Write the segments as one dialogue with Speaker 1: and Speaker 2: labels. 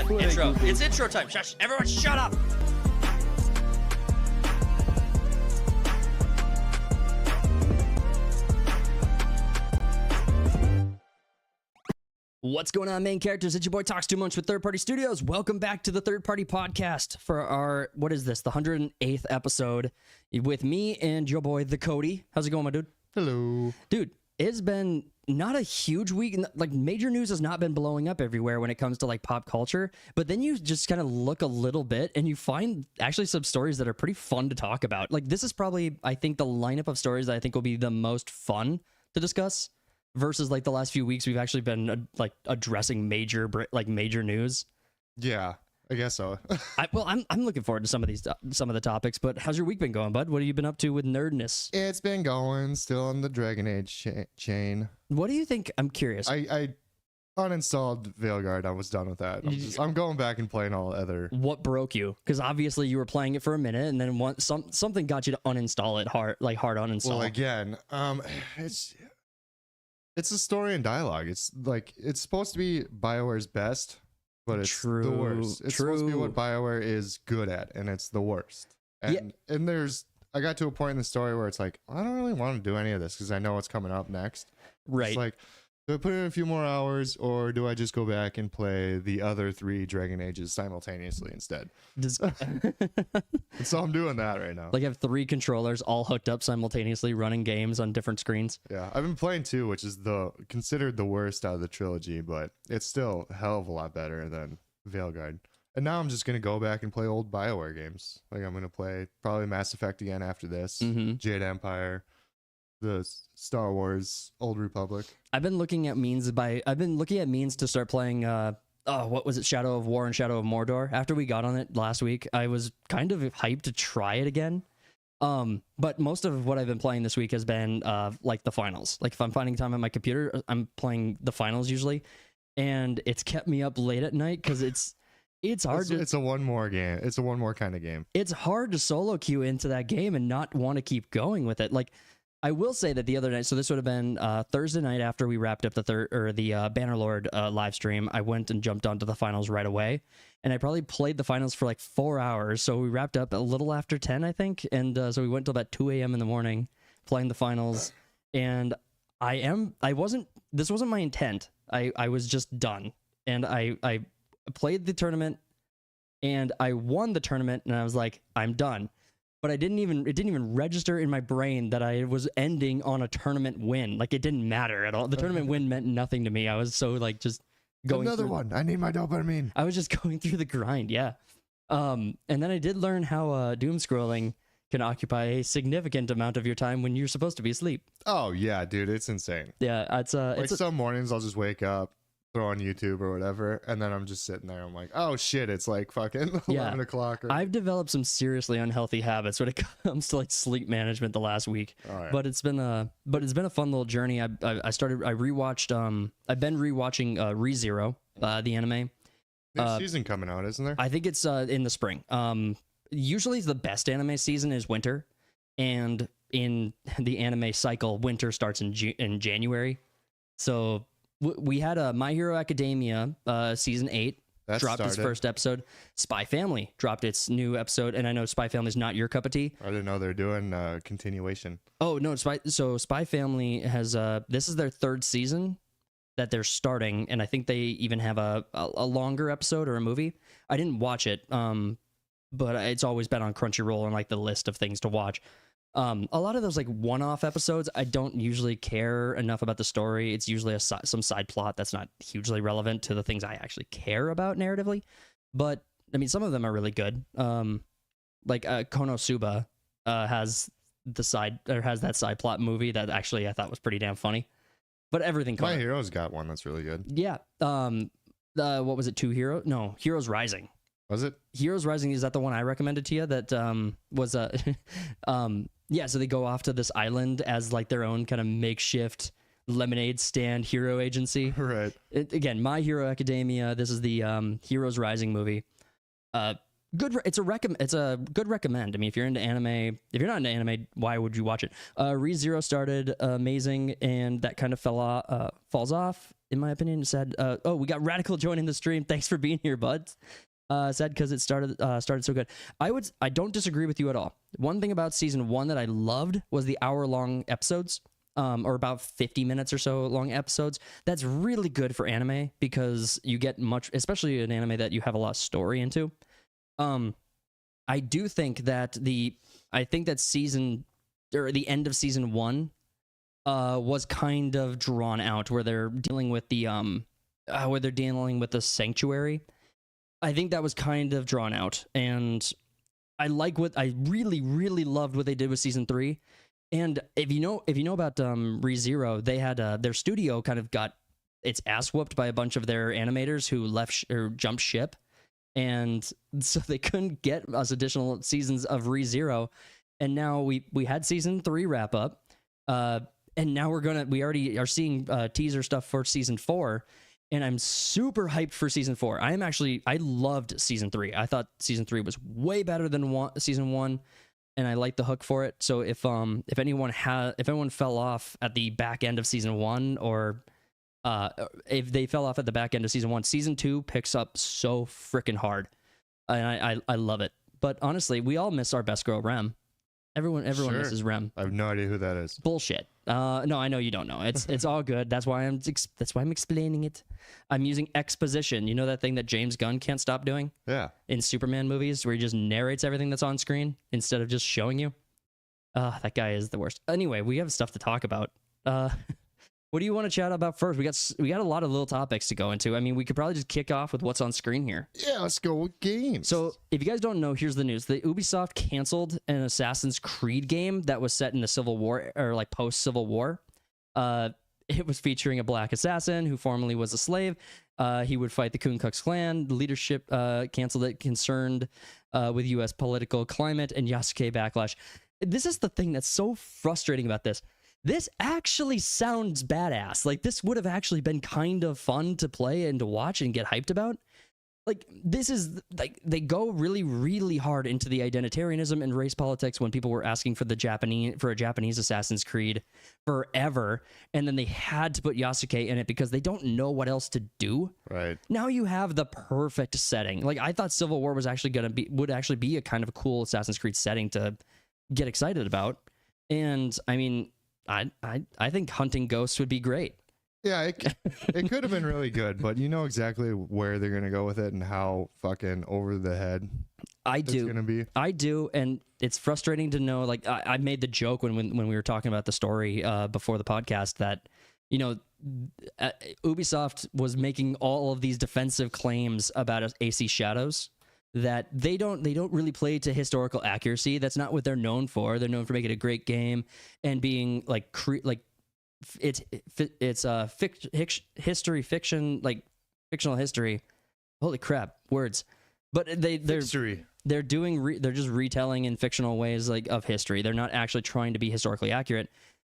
Speaker 1: Intro. It's intro time. Shush. Everyone shut up. What's going on, main characters? It's your boy Talks2Munch with Third Party Studios. Welcome back to the Third Party Podcast for our, what is this, the 108th episode with me and your boy, TheCody. How's it going, my dude?
Speaker 2: Hello.
Speaker 1: Dude, it's been not a huge week. Like, major news has not been blowing up everywhere when it comes to, like, pop culture. But then you just kind of look a little bit and you find actually some stories that are pretty fun to talk about. Like, this is probably, I think, the lineup of stories that I think will be the most fun to discuss. Versus like the last few weeks, we've actually been like addressing major news.
Speaker 2: Yeah, I guess so.
Speaker 1: I'm looking forward to some of the topics. But how's your week been going, bud? What have you been up to with nerdness?
Speaker 2: It's been going, still on the Dragon Age chain.
Speaker 1: What do you think? I'm curious.
Speaker 2: I uninstalled Veilguard. I was done with that. I'm going back and playing all other.
Speaker 1: What broke you? Because obviously you were playing it for a minute, and then something got you to uninstall it hard uninstall.
Speaker 2: Well, again, it's a story and dialogue. It's like, it's supposed to be BioWare's best, but it's the worst. It's supposed to be what BioWare is good at, and it's the worst. And I got to a point in the story where it's like, I don't really want to do any of this because I know what's coming up next.
Speaker 1: Right.
Speaker 2: It's like, do I put in a few more hours, or do I just go back and play the other 3 Dragon Ages simultaneously instead? So I'm doing that right now.
Speaker 1: Like, I have 3 controllers all hooked up simultaneously, running games on different screens.
Speaker 2: Yeah, I've been playing 2, which is considered the worst out of the trilogy, but it's still a hell of a lot better than Veilguard. And now I'm just going to go back and play old BioWare games. Like, I'm going to play probably Mass Effect again after this, Jade Empire, the Star Wars Old Republic. I've been looking at means
Speaker 1: to start playing what was it, Shadow of War and Shadow of Mordor. After we got on it last week, I was kind of hyped to try it again. But most of what I've been playing this week has been like the finals. Like, if I'm finding time on my computer, I'm playing the finals usually, and it's kept me up late at night because it's hard.
Speaker 2: It's a one more game. It's a one more kind of game.
Speaker 1: It's hard to solo queue into that game and not want to keep going with it. Like, I will say that the other night, so this would have been Thursday night after we wrapped up the Bannerlord live stream, I went and jumped onto the finals right away, and I probably played the finals for like 4 hours. So we wrapped up a little after 10, I think, and so we went till about 2 a.m. in the morning playing the finals. And this wasn't my intent. I was just done, and I played the tournament, and I won the tournament, and I was like, I'm done. But it didn't even register in my brain that I was ending on a tournament win. Like, it didn't matter at all. The tournament win meant nothing to me. I was so like just going
Speaker 2: another one. I need my dopamine.
Speaker 1: I was just going through the grind, yeah. And then I did learn how doom scrolling can occupy a significant amount of your time when you're supposed to be asleep.
Speaker 2: Oh yeah, dude, it's insane.
Speaker 1: Yeah,
Speaker 2: some mornings I'll just wake up, throw on YouTube or whatever, and then I'm just sitting there. I'm like, oh shit, it's like fucking 11 o'clock.
Speaker 1: I've developed some seriously unhealthy habits when it comes to like sleep management the last week.
Speaker 2: Right.
Speaker 1: But it's been a fun little journey. I've been rewatching ReZero, the anime.
Speaker 2: New season coming out, isn't there?
Speaker 1: I think it's in the spring. Usually the best anime season is winter, and in the anime cycle, winter starts in January. So we had My Hero Academia season 8 dropped its first episode. Spy Family dropped its new episode, and I know Spy Family is not your cup of tea.
Speaker 2: I didn't know they're doing continuation.
Speaker 1: Oh no, Spy Family has this is their 3rd season that they're starting, and I think they even have a longer episode or a movie. I didn't watch it, but it's always been on Crunchyroll and like the list of things to watch. A lot of those like one-off episodes, I don't usually care enough about the story. It's usually some side plot that's not hugely relevant to the things I actually care about narratively. But I mean, some of them are really good. Like Konosuba has that side plot movie that actually I thought was pretty damn funny. But everything.
Speaker 2: My Hero's got one that's really good.
Speaker 1: Yeah. What was it? Heroes Rising.
Speaker 2: Was it?
Speaker 1: Heroes Rising, is that the one I recommended to you? That was yeah, so they go off to this island as like their own kind of makeshift lemonade stand hero agency.
Speaker 2: Right.
Speaker 1: Again, My Hero Academia. This is the Heroes Rising movie. It's a good recommend. I mean, if you're into anime, if you're not into anime, why would you watch it? ReZero started amazing, and that kind of falls off, in my opinion. Said, oh, we got Radical joining the stream. Thanks for being here, bud. Said because it started so good. I don't disagree with you at all. One thing about season 1 that I loved was the hour-long episodes, or about 50 minutes or so long episodes. That's really good for anime because you get much, especially an anime that you have a lot of story into. I do think that the end of season 1 was kind of drawn out, where they're dealing with the sanctuary. I think that was kind of drawn out, and I really, really loved what they did with season 3. And if you know about ReZero, they had their studio kind of got its ass whooped by a bunch of their animators who left or jumped ship. And so they couldn't get us additional seasons of ReZero, and now we had season 3 wrap up, and now we already are seeing teaser stuff for season 4, and I'm super hyped for season 4. I loved season 3. I thought season 3 was way better than season 1, and I liked the hook for it. So if anyone fell off at the back end of season 1, or if they fell off at the back end of season 1, season 2 picks up so freaking hard, and I love it. But honestly, we all miss our best girl Rem. Everyone
Speaker 2: Sure.
Speaker 1: misses Rem.
Speaker 2: I have no idea who that is.
Speaker 1: Bullshit. No, I know you don't know. It's all good. That's why I'm explaining it. I'm using exposition. You know that thing that James Gunn can't stop doing?
Speaker 2: Yeah.
Speaker 1: In Superman movies, where he just narrates everything that's on screen instead of just showing you. That guy is the worst. Anyway, we have stuff to talk about. What do you want to chat about first? We got a lot of little topics to go into. I mean, we could probably just kick off with what's on screen here.
Speaker 2: Yeah, let's go with games.
Speaker 1: So, if you guys don't know, here's the news. The Ubisoft canceled an Assassin's Creed game that was set in the Civil War, or like post-Civil War. It was featuring a black assassin who formerly was a slave. He would fight the Ku Klux Klan. The leadership canceled it, concerned with U.S. political climate and Yasuke backlash. This is the thing that's so frustrating about this. This actually sounds badass. Like, this would have actually been kind of fun to play and to watch and get hyped about. Like, this is, like, they go really, really hard into the identitarianism and race politics when people were asking for a Japanese Assassin's Creed forever, and then they had to put Yasuke in it because they don't know what else to do.
Speaker 2: Right.
Speaker 1: Now you have the perfect setting. Like, I thought Civil War was actually would actually be a kind of a cool Assassin's Creed setting to get excited about. And I mean, I think hunting ghosts would be great.
Speaker 2: Yeah, it could have been really good, but you know exactly where they're gonna go with it and how fucking over the head it's gonna be.
Speaker 1: I do, and it's frustrating to know. Like, I made the joke when we were talking about the story before the podcast that, you know, Ubisoft was making all of these defensive claims about AC Shadows that they don't really play to historical accuracy. That's not what they're known for. They're known for making a great game and being like it's history fiction, like fictional history. Holy crap, words! But they're just retelling in fictional ways, like, of history. They're not actually trying to be historically accurate.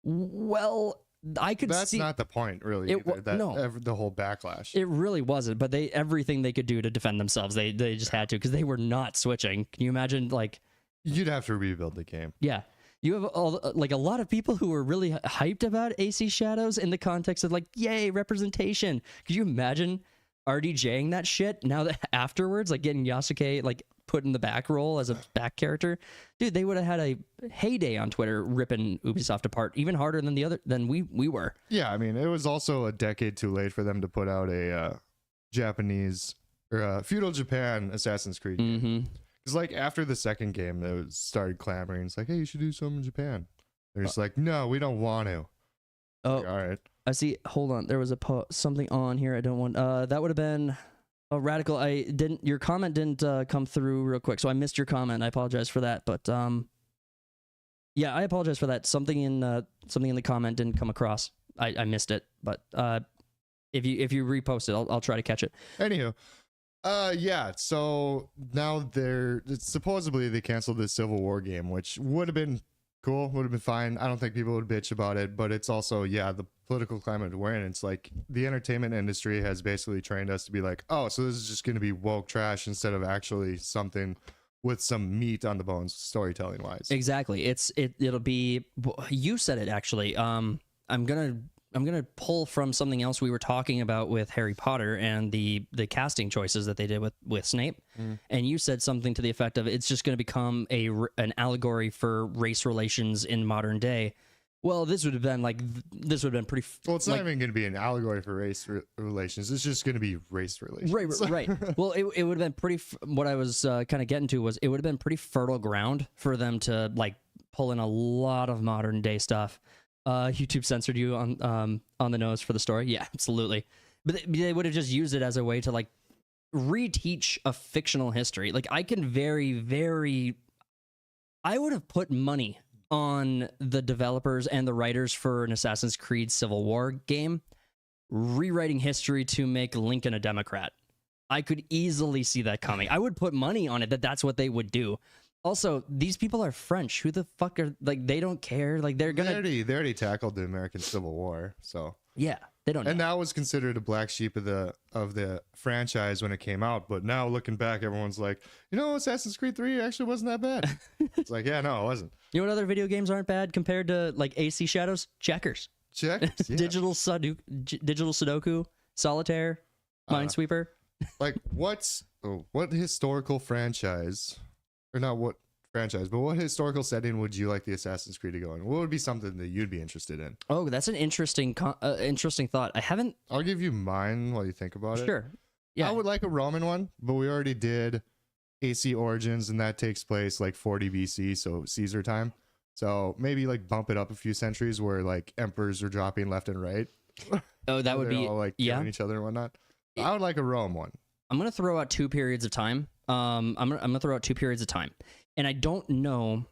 Speaker 1: Well,
Speaker 2: That's not the point, really. The whole backlash.
Speaker 1: It really wasn't. But everything they could do to defend themselves, they just had to, because they were not switching. Can you imagine? Like,
Speaker 2: you'd have to rebuild the game.
Speaker 1: Yeah. You have a lot of people who were really hyped about AC Shadows in the context of, like, yay, representation. Could you imagine RDJing that shit now that afterwards, like, getting Yasuke, like, put in the back role as a back character? Dude, they would have had a heyday on Twitter ripping Ubisoft apart even harder than we were.
Speaker 2: Yeah, I mean, it was also a decade too late for them to put out a Japanese or feudal Japan Assassin's Creed game.
Speaker 1: Mm-hmm.
Speaker 2: It's like after the second game, they started clamoring. It's like, hey, you should do something in Japan. They're just like, no, we don't want to.
Speaker 1: Oh,
Speaker 2: like, all right.
Speaker 1: I see. Hold on. There was something on here. I don't want. That would have been Radical. Your comment didn't come through real quick, so I missed your comment. I apologize for that. But yeah, I apologize for that. Something in the comment didn't come across. I missed it. But if you repost it, I'll try to catch it.
Speaker 2: Anywho. Yeah, so now supposedly they canceled the Civil War game, which would have been cool, would have been fine. I don't think people would bitch about it, but it's also, yeah, the political climate we're in. It's like the entertainment industry has basically trained us to be like, oh, so this is just going to be woke trash instead of actually something with some meat on the bones, storytelling wise.
Speaker 1: Exactly. It'll be. You said it actually. I'm gonna pull from something else we were talking about with Harry Potter and the casting choices that they did with Snape, and you said something to the effect of it's just going to become an allegory for race relations in modern day. Well, this would have been pretty.
Speaker 2: Well, it's not even going to be an allegory for race relations. It's just going to be race relations.
Speaker 1: Right. Well, it would have been pretty. What I was kind of getting to was it would have been pretty fertile ground for them to like pull in a lot of modern day stuff. YouTube censored you on the nose for the story. Yeah, absolutely. But they would have just used it as a way to like reteach a fictional history. Like I would have put money on the developers and the writers for an Assassin's Creed Civil War game rewriting history to make Lincoln a Democrat. I could easily see that coming. I would put money on it that's what they would do. Also, these people are French. Who the fuck are like? They don't care. Like they
Speaker 2: already tackled the American Civil War, so
Speaker 1: yeah, they don't know.
Speaker 2: And that was considered a black sheep of the franchise when it came out. But now looking back, everyone's like, Assassin's Creed 3 actually wasn't that bad. It's like, yeah, no, it wasn't.
Speaker 1: You know what other video games aren't bad compared to like AC Shadows? Checkers.
Speaker 2: Yeah.
Speaker 1: Digital Sudoku, Solitaire, Minesweeper.
Speaker 2: Like what historical franchise, or not what franchise, but what historical setting would you like the Assassin's Creed to go in? What would be something that you'd be interested in?
Speaker 1: Oh, that's an interesting thought.
Speaker 2: I'll give you mine while you think about it.
Speaker 1: Sure. Yeah.
Speaker 2: I would like a Roman one, but we already did AC Origins, and that takes place like 40 BC, so Caesar time. So maybe like bump it up a few centuries where like emperors are dropping left and right.
Speaker 1: Oh, that would be
Speaker 2: all, like killing each other and whatnot. I would like a Rome one.
Speaker 1: I'm gonna throw out two periods of time. I'm gonna throw out 2 periods of time, and I don't know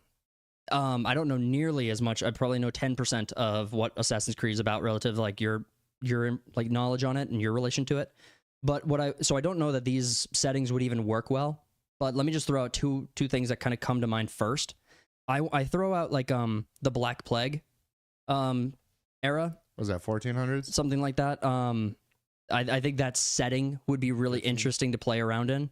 Speaker 1: nearly as much. I probably know 10% of what Assassin's Creed is about relative to like your like knowledge on it and your relation to it. But I don't know that these settings would even work well. But let me just throw out two things that kind of come to mind first. I throw out like the Black Plague era.
Speaker 2: Was that 1400s?
Speaker 1: Something like that. I think that setting would be really interesting to play around in.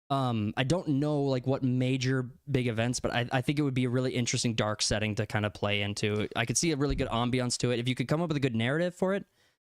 Speaker 1: I don't know like what major big events, but I think it would be a really interesting dark setting to kind of play into. I could see a really good ambiance to it. If you could come up with a good narrative for it,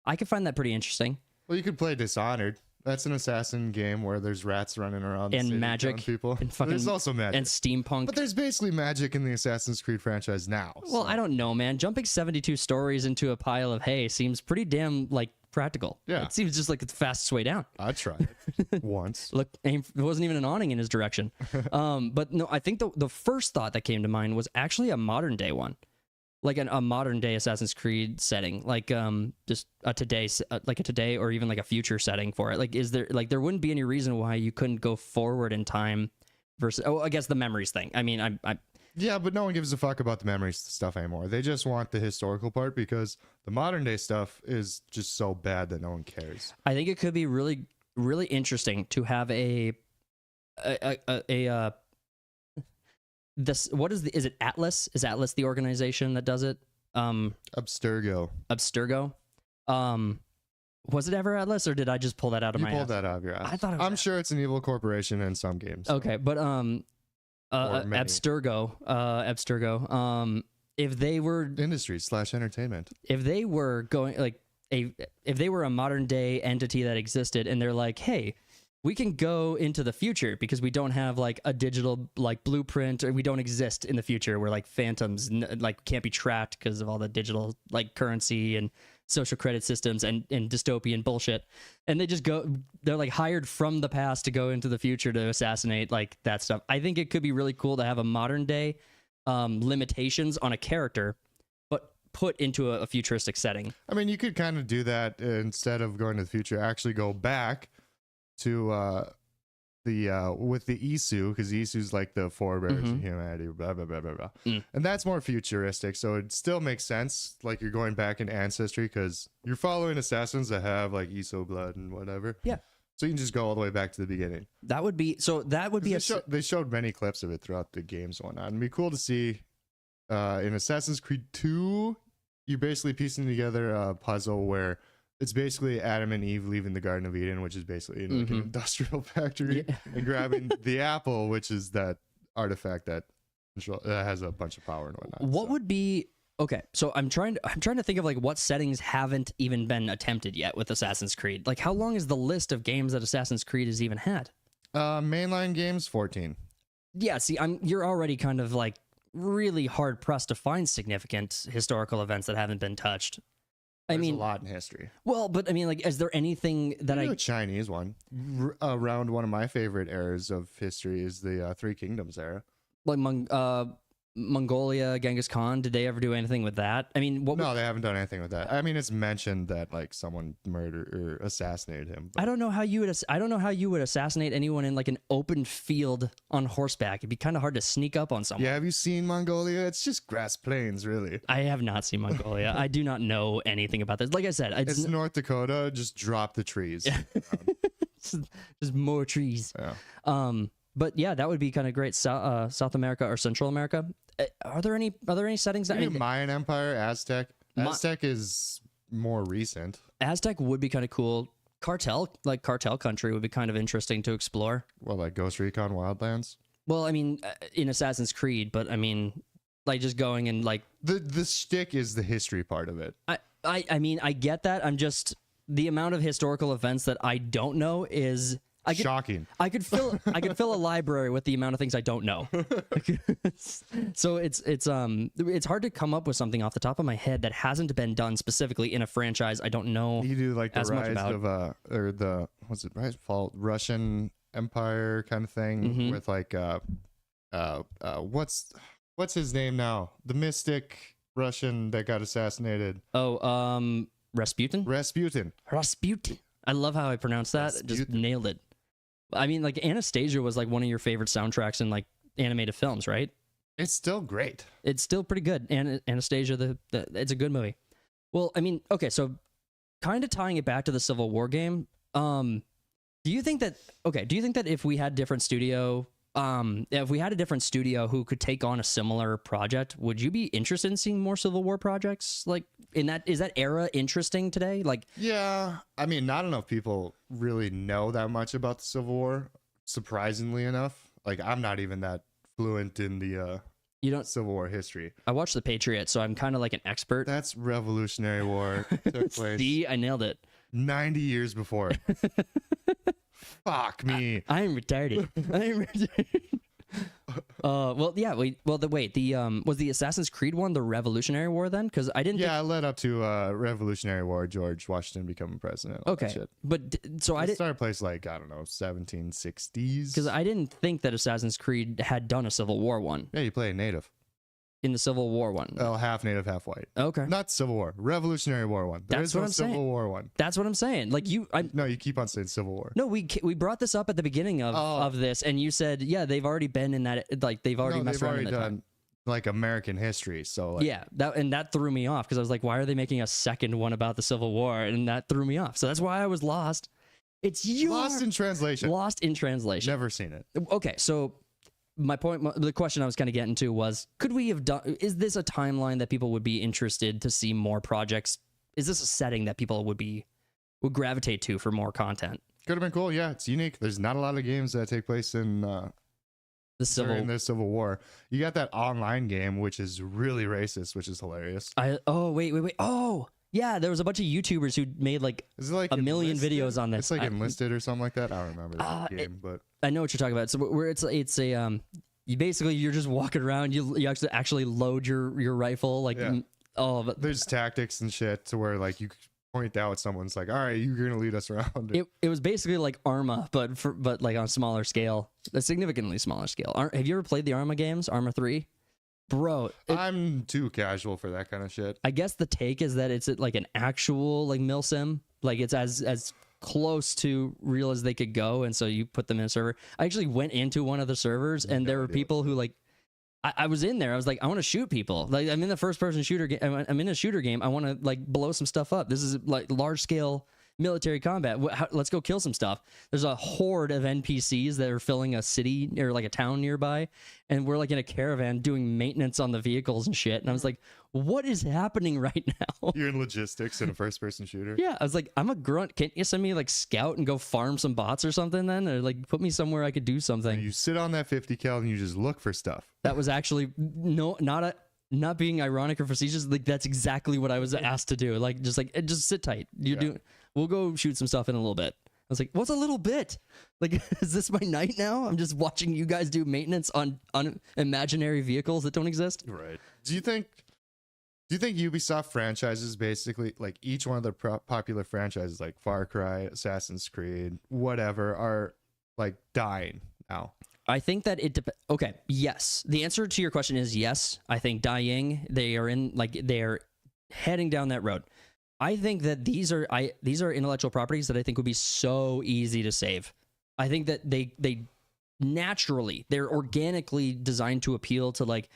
Speaker 1: I could find that pretty interesting.
Speaker 2: Well, you could play Dishonored. That's an assassin game where there's rats running around
Speaker 1: and
Speaker 2: the city
Speaker 1: magic
Speaker 2: people.
Speaker 1: And fucking,
Speaker 2: there's also magic
Speaker 1: and steampunk.
Speaker 2: But there's basically magic in the Assassin's Creed franchise now.
Speaker 1: Well, I don't know, man. Jumping 72 stories into a pile of hay seems pretty damn like practical.
Speaker 2: Yeah,
Speaker 1: it seems just like the fastest way down.
Speaker 2: I tried it once.
Speaker 1: Look, there wasn't even an awning in his direction. But no, I think the first thought that came to mind was actually a modern day one. Like a modern day Assassin's Creed setting, like just a today or even like a future setting for it. Like, there wouldn't be any reason why you couldn't go forward in time versus. Oh, I guess the memories thing. I mean,
Speaker 2: yeah, but no one gives a fuck about the memories stuff anymore. They just want the historical part because the modern day stuff is just so bad that no one cares.
Speaker 1: I think it could be really, really interesting to have is it Atlas? Is Atlas the organization that does it?
Speaker 2: Abstergo.
Speaker 1: Was it ever Atlas, or did I just pull that out of my ass?
Speaker 2: You pulled that out of your ass.
Speaker 1: I thought
Speaker 2: I'm sure it's an evil corporation in some games.
Speaker 1: Okay, but Abstergo. If they were
Speaker 2: industry/entertainment.
Speaker 1: If they were going like if they were a modern day entity that existed, and they're like, hey, we can go into the future because we don't have like a digital like blueprint, or we don't exist in the future where like phantoms like can't be tracked because of all the digital like currency and social credit systems and dystopian bullshit. And they're like hired from the past to go into the future to assassinate like that stuff. I think it could be really cool to have a modern day limitations on a character, but put into a futuristic setting.
Speaker 2: I mean, you could kind of do that instead of going to the future, actually go back to with the Isu, because Isu's like the forebears of humanity, blah blah blah blah blah, and that's more futuristic, so it still makes sense. Like you're going back in ancestry because you're following assassins that have like Isu blood and whatever.
Speaker 1: Yeah,
Speaker 2: so you can just go all the way back to the beginning.
Speaker 1: That would be
Speaker 2: they showed many clips of it throughout the games and whatnot. It'd be cool to see In Assassin's Creed 2, you're basically piecing together a puzzle where it's basically Adam and Eve leaving the Garden of Eden, which is basically like an industrial factory, and grabbing the apple, which is that artifact that has a bunch of power and whatnot.
Speaker 1: What would be okay? So I'm trying to think of like what settings haven't even been attempted yet with Assassin's Creed. Like, how long is the list of games that Assassin's Creed has even had?
Speaker 2: Mainline games 14.
Speaker 1: Yeah, see, you're already kind of like really hard pressed to find significant historical events that haven't been touched.
Speaker 2: There's a lot in history.
Speaker 1: Well, but I mean, like, is there anything that
Speaker 2: a Chinese one around one of my favorite eras of history is the Three Kingdoms era.
Speaker 1: Like Mongolia, Genghis Khan? Did they ever do anything with that? I mean,
Speaker 2: no, they haven't done anything with that. I mean, it's mentioned that like someone murdered or assassinated him.
Speaker 1: I don't know how you would assassinate anyone in like an open field on horseback. It'd be kind of hard to sneak up on someone.
Speaker 2: Yeah, have you seen Mongolia? It's just grass plains, really.
Speaker 1: I have not seen Mongolia. I do not know anything about this. Like I said,
Speaker 2: it's North Dakota. Just drop the trees.
Speaker 1: Just more trees.
Speaker 2: Yeah.
Speaker 1: But yeah, that would be kind of great. South America or Central America. Are there any settings?
Speaker 2: Mayan Empire, Aztec. Aztec is more recent.
Speaker 1: Aztec would be kind of cool. Cartel country would be kind of interesting to explore.
Speaker 2: Well, like Ghost Recon Wildlands.
Speaker 1: Well, I mean, in Assassin's Creed, but I mean, like just going and like
Speaker 2: the shtick is the history part of it.
Speaker 1: I mean, I get that. I'm just the amount of historical events that I don't know is.
Speaker 2: Shocking.
Speaker 1: I could fill a library with the amount of things I don't know. So it's hard to come up with something off the top of my head that hasn't been done specifically in a franchise I don't know.
Speaker 2: You do like the
Speaker 1: as much
Speaker 2: rise
Speaker 1: about.
Speaker 2: of or the what's it rise fall Russian Empire kind of thing with like what's his name now? The mystic Russian that got assassinated.
Speaker 1: Oh, Rasputin.
Speaker 2: Rasputin.
Speaker 1: I love how I pronounced that.
Speaker 2: Rasputin.
Speaker 1: Just nailed it. I mean, like Anastasia was like one of your favorite soundtracks in like animated films, right?
Speaker 2: It's still great.
Speaker 1: It's still pretty good. And Anastasia, it's a good movie. Well, I mean, okay, so kind of tying it back to the Civil War game, do you think that if we had a different studio who could take on a similar project, would you be interested in seeing more Civil War projects? Like is that era interesting today? Like, yeah,
Speaker 2: I mean, not enough people really know that much about the Civil War, surprisingly enough. Like, I'm not even that fluent in the Civil War history.
Speaker 1: I watched The Patriot, so I'm kind of like an expert.
Speaker 2: That's Revolutionary War. Took place.
Speaker 1: See, I nailed it.
Speaker 2: 90 years before. Fuck me.
Speaker 1: I am retarded. Well, yeah. Was the Assassin's Creed one the Revolutionary War then? Because I didn't.
Speaker 2: Yeah, it led up to Revolutionary War. George Washington becoming president.
Speaker 1: Okay, but so I didn't
Speaker 2: start a place like I don't know 1760s.
Speaker 1: Because I didn't think that Assassin's Creed had done a Civil War one.
Speaker 2: Yeah, you play a native.
Speaker 1: In the Civil War one.
Speaker 2: Oh, half native, half white.
Speaker 1: Okay.
Speaker 2: Not Civil War. Revolutionary War one.
Speaker 1: That's what I'm saying.
Speaker 2: Civil War one.
Speaker 1: That's what I'm saying. Like
Speaker 2: No, you keep on saying Civil War.
Speaker 1: No, we brought this up at the beginning of this, and you said, yeah, they've already been in that. Like they've already messed around in that time.
Speaker 2: Like American history. So like,
Speaker 1: yeah, that threw me off because I was like, why are they making a second one about the Civil War? And that threw me off. So that's why I was lost.
Speaker 2: Lost in translation.
Speaker 1: Lost in translation.
Speaker 2: Never seen it.
Speaker 1: Okay, so. My point, the question I was kind of getting to was, could we have done, is this a timeline that people would be interested to see more projects? Is this a setting that people would gravitate to for more content?
Speaker 2: Could have been cool. Yeah, it's unique. There's not a lot of games that take place in the Civil War. You got that online game, which is really racist, which is hilarious.
Speaker 1: Wait. Oh, yeah, there was a bunch of YouTubers who made like a million videos on this.
Speaker 2: It's like Enlisted or something like that. I don't remember that game, but
Speaker 1: I know what you're talking about. So where it's you're just walking around. You actually load your rifle like.
Speaker 2: Yeah.
Speaker 1: But
Speaker 2: there's tactics and shit to where like you point out someone's like, all right, you're gonna lead us around.
Speaker 1: It was basically like Arma, but like on a smaller scale, a significantly smaller scale. Have you ever played the Arma games? Arma 3? Bro,
Speaker 2: I'm too casual for that kind of shit.
Speaker 1: I guess the take is that it's like an actual like mil sim, like it's as close to real as they could go, and so you put them in a server. I actually went into one of the servers, and there were people who like, I was in there. I was like, I want to shoot people. Like I'm in the first person shooter game. I'm in a shooter game. I want to like blow some stuff up. This is like large scale military combat. Let's go kill some stuff. There's a horde of NPCs that are filling a city or like a town nearby, and we're like in a caravan doing maintenance on the vehicles and shit. And I was like, what is happening right now?
Speaker 2: You're in logistics in a first-person shooter.
Speaker 1: Yeah, I was like, I'm a grunt. Can't you send me like scout and go farm some bots or something then? Or like put me somewhere I could do something.
Speaker 2: You sit on that 50 cal and you just look for stuff.
Speaker 1: That was actually not being ironic or facetious. Like that's exactly what I was asked to do. Like just sit tight. We'll go shoot some stuff in a little bit. I was like, what's a little bit? Like, is this my night now? I'm just watching you guys do maintenance on imaginary vehicles that don't exist.
Speaker 2: Right. Do you think Ubisoft franchises, basically like each one of their popular franchises like Far Cry, Assassin's Creed, whatever, are like dying now?
Speaker 1: I think that okay, yes. The answer to your question is yes. I think dying, they're heading down that road. I think that these are intellectual properties that I think would be so easy to save. I think that they're organically designed to appeal to like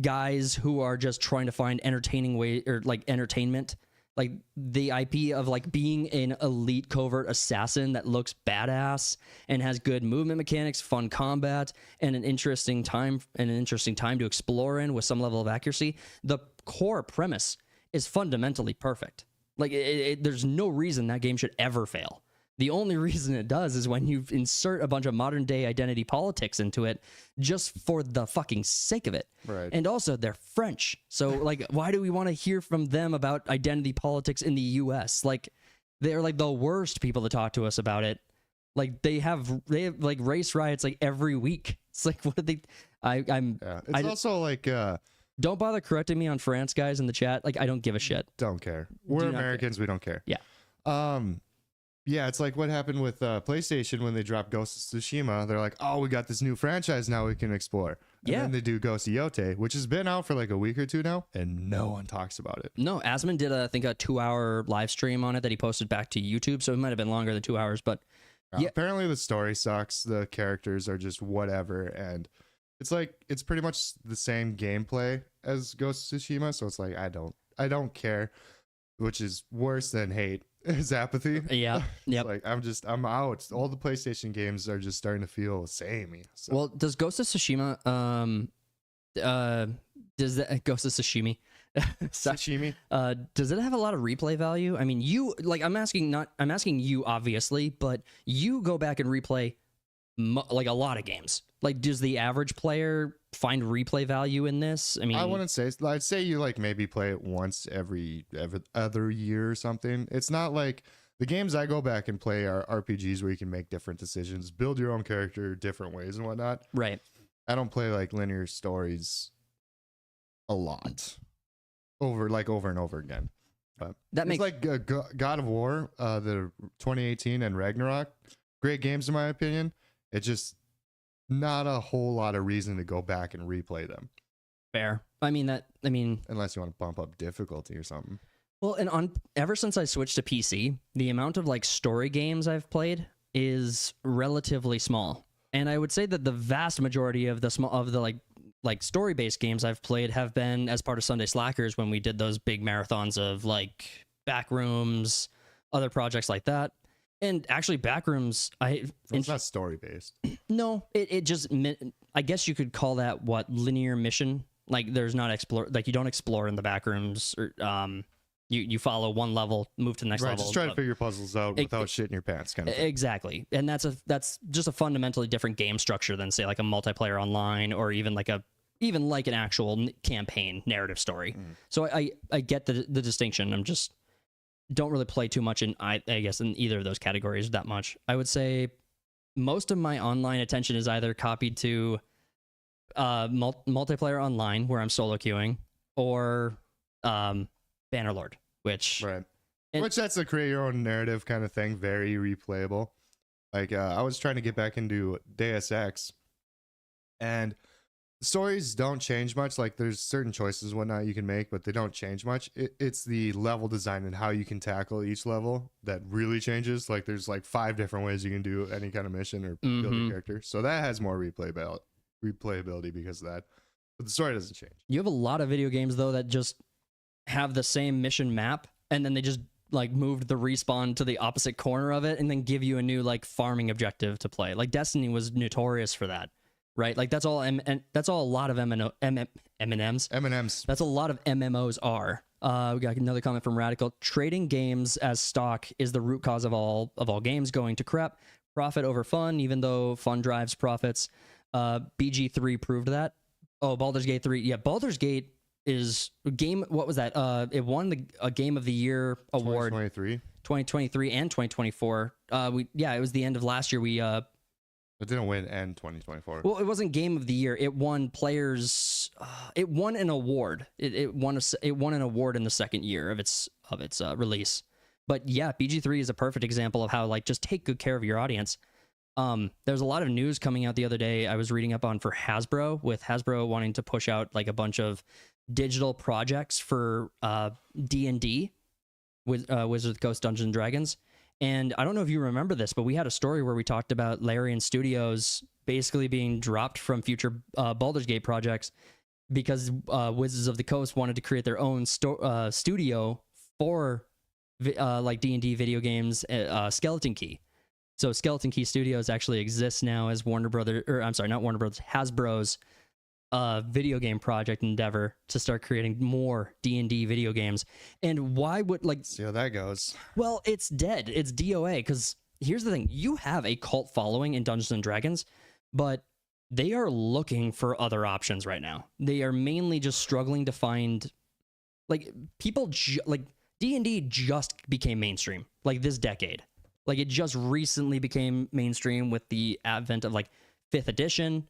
Speaker 1: guys who are just trying to find entertaining way or like entertainment. Like the IP of like being an elite covert assassin that looks badass and has good movement mechanics, fun combat, and an interesting time to explore in with some level of accuracy. The core premise is fundamentally perfect. Like there's no reason that game should ever fail. The only reason it does is when you insert a bunch of modern day identity politics into it just for the fucking sake of it.
Speaker 2: Right.
Speaker 1: And also they're French. So like why do we want to hear from them about identity politics in the US? Like they're like the worst people to talk to us about it. Like they have like race riots like every week. It's like what did they
Speaker 2: It's also like
Speaker 1: don't bother correcting me on France, guys, in the chat. Like I don't give a shit.
Speaker 2: Don't care. We're Americans, we don't care.
Speaker 1: Yeah.
Speaker 2: Yeah, it's like what happened with PlayStation when they dropped Ghost of Tsushima. They're like, oh, we got this new franchise now we can explore. And then they do Ghost of Yote, which has been out for like a week or two now, and no one talks about it.
Speaker 1: No, Asmon did, I think, a 2-hour live stream on it that he posted back to YouTube, so it might have been longer than 2 hours, but...
Speaker 2: Yeah. Apparently the story sucks, the characters are just whatever, and it's like, it's pretty much the same gameplay as Ghost of Tsushima, so it's like, I don't care, which is worse than hate. Is apathy.
Speaker 1: Yeah. Yep.
Speaker 2: Like I'm out. All the PlayStation games are just starting to feel samey. So.
Speaker 1: Well, does Ghost of Tsushima does that Ghost of Tsushima
Speaker 2: Sashimi?
Speaker 1: Does it have a lot of replay value? I mean, I'm asking you obviously, but you go back and replay like a lot of games. Like, does the average player find replay value in this? I mean,
Speaker 2: I wouldn't say. I'd say you like maybe play it once every other year or something. It's not like the games I go back and play are RPGs where you can make different decisions, build your own character different ways and whatnot.
Speaker 1: Right.
Speaker 2: I don't play like linear stories a lot over and over again. But
Speaker 1: that makes
Speaker 2: like God of War, the 2018 and Ragnarok, great games in my opinion. It just not a whole lot of reason to go back and replay them.
Speaker 1: Fair. I mean,
Speaker 2: unless you want to bump up difficulty or something.
Speaker 1: Well, and ever since I switched to PC, the amount of like story games I've played is relatively small. And I would say that the vast majority of the like story-based games I've played have been as part of Sunday Slackers when we did those big marathons of like Backrooms, other projects like that. And actually, Backrooms,
Speaker 2: it's not story based.
Speaker 1: No, it just, I guess you could call that linear mission. Like there's not you don't explore in the Backrooms, or you follow one level, move to the next level.
Speaker 2: Just try to figure puzzles out without shit in your pants, kind of thing.
Speaker 1: Exactly, and that's just a fundamentally different game structure than say like a multiplayer online or even like an actual campaign narrative story. So I get the distinction. I'm just don't really play too much in I guess in either of those categories that much. I would say most of my online attention is either copied to multiplayer online where I'm solo queuing or Bannerlord, which
Speaker 2: that's a create your own narrative kind of thing, very replayable. Like I was trying to get back into Deus Ex, and the stories don't change much. Like there's certain choices and whatnot you can make, but they don't change much. It's the level design and how you can tackle each level that really changes. Like there's like 5 different ways you can do any kind of mission or build a character. So that has more replayability because of that. But the story doesn't change.
Speaker 1: You have a lot of video games though that just have the same mission map and then they just like moved the respawn to the opposite corner of it and then give you a new like farming objective to play. Like Destiny was notorious for that, right? Like that's all that's all a lot of M&Ms. That's a lot of MMOs are. We got another comment from Radical. Trading games as stock is the root cause of all games going to crap. Profit over fun, even though fun drives profits. BG3 proved that. Oh, Baldur's Gate 3. Yeah, Baldur's Gate is game. What was that? It won a Game of the Year award. 2023 and 2024. It was the end of last year.
Speaker 2: It didn't win end 2024.
Speaker 1: Well, it wasn't Game of the Year. It won players. It won an award. It won an award in the second year of its release. But yeah, BG3 is a perfect example of how like just take good care of your audience. There's a lot of news coming out the other day. I was reading up on for Hasbro, with Hasbro wanting to push out like a bunch of digital projects for D&D with Wizards of the Coast Dungeons and Dragons. And I don't know if you remember this, but we had a story where we talked about Larian Studios basically being dropped from future Baldur's Gate projects because Wizards of the Coast wanted to create their own studio for like D&D video games, Skeleton Key. So Skeleton Key Studios actually exists now as Hasbro's video game project endeavor to start creating more D&D video games. And why would like
Speaker 2: see how that goes?
Speaker 1: Well, it's dead. It's DOA, because here's the thing. You have a cult following in Dungeons and Dragons, but they are looking for other options right now. They are mainly just struggling to find like people like D&D just became mainstream like this decade. Like it just recently became mainstream with the advent of like 5th edition,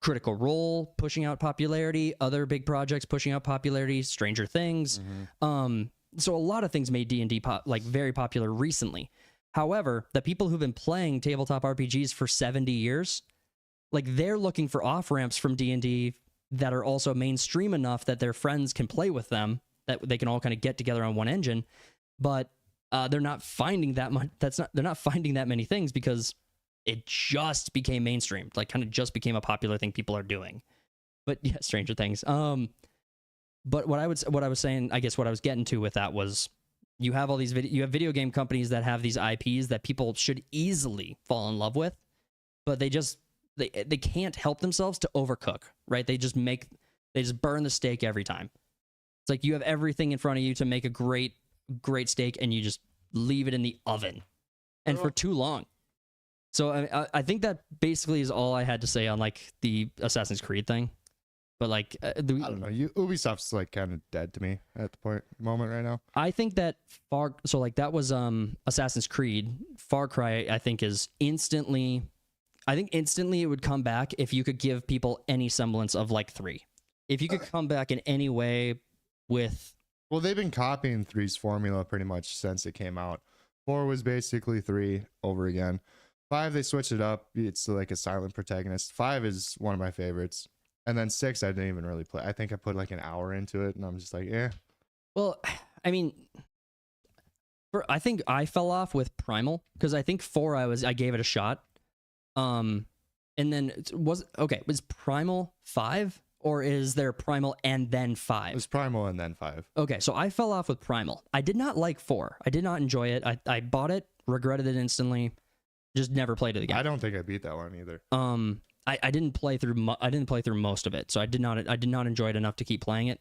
Speaker 1: Critical Role pushing out popularity, other big projects pushing out popularity, Stranger Things. So a lot of things made D&D like very popular recently. However, the people who've been playing tabletop RPGs for 70 years, like they're looking for off-ramps from D&D that are also mainstream enough that their friends can play with them, that they can all kind of get together on one engine. But they're not finding that much. They're not finding that many things because it just became mainstream, like kind of just became a popular thing people are doing. But yeah, Stranger Things. But what I was saying, I guess what I was getting to with that was you have all these video game companies that have these IPs that people should easily fall in love with, but they can't help themselves to overcook, right? They just burn the steak every time. It's like you have everything in front of you to make a great steak and you just leave it in the oven and for too long. So I think that basically is all I had to say on like the Assassin's Creed thing. But like
Speaker 2: I don't know, Ubisoft's like kind of dead to me at the moment right now.
Speaker 1: I think that that was Assassin's Creed. Far Cry I think instantly it would come back if you could give people any semblance of like 3. If you could come back in any way with...
Speaker 2: Well, they've been copying 3's formula pretty much since it came out. 4 was basically 3 over again. 5, they switched it up. It's like a silent protagonist. 5 is one of my favorites. And then 6, I didn't even really play. I think I put like an hour into it, and I'm just like, eh.
Speaker 1: Well, I mean, I think I fell off with Primal, because I think 4 I gave it a shot. And then was Primal 5? Or is there Primal and then 5?
Speaker 2: It was Primal and then 5.
Speaker 1: Okay, so I fell off with Primal. I did not like 4. I did not enjoy it. I bought it, regretted it instantly, just never played it again.
Speaker 2: I don't think I beat that one either.
Speaker 1: I didn't play through most of it, so I did not enjoy it enough to keep playing it.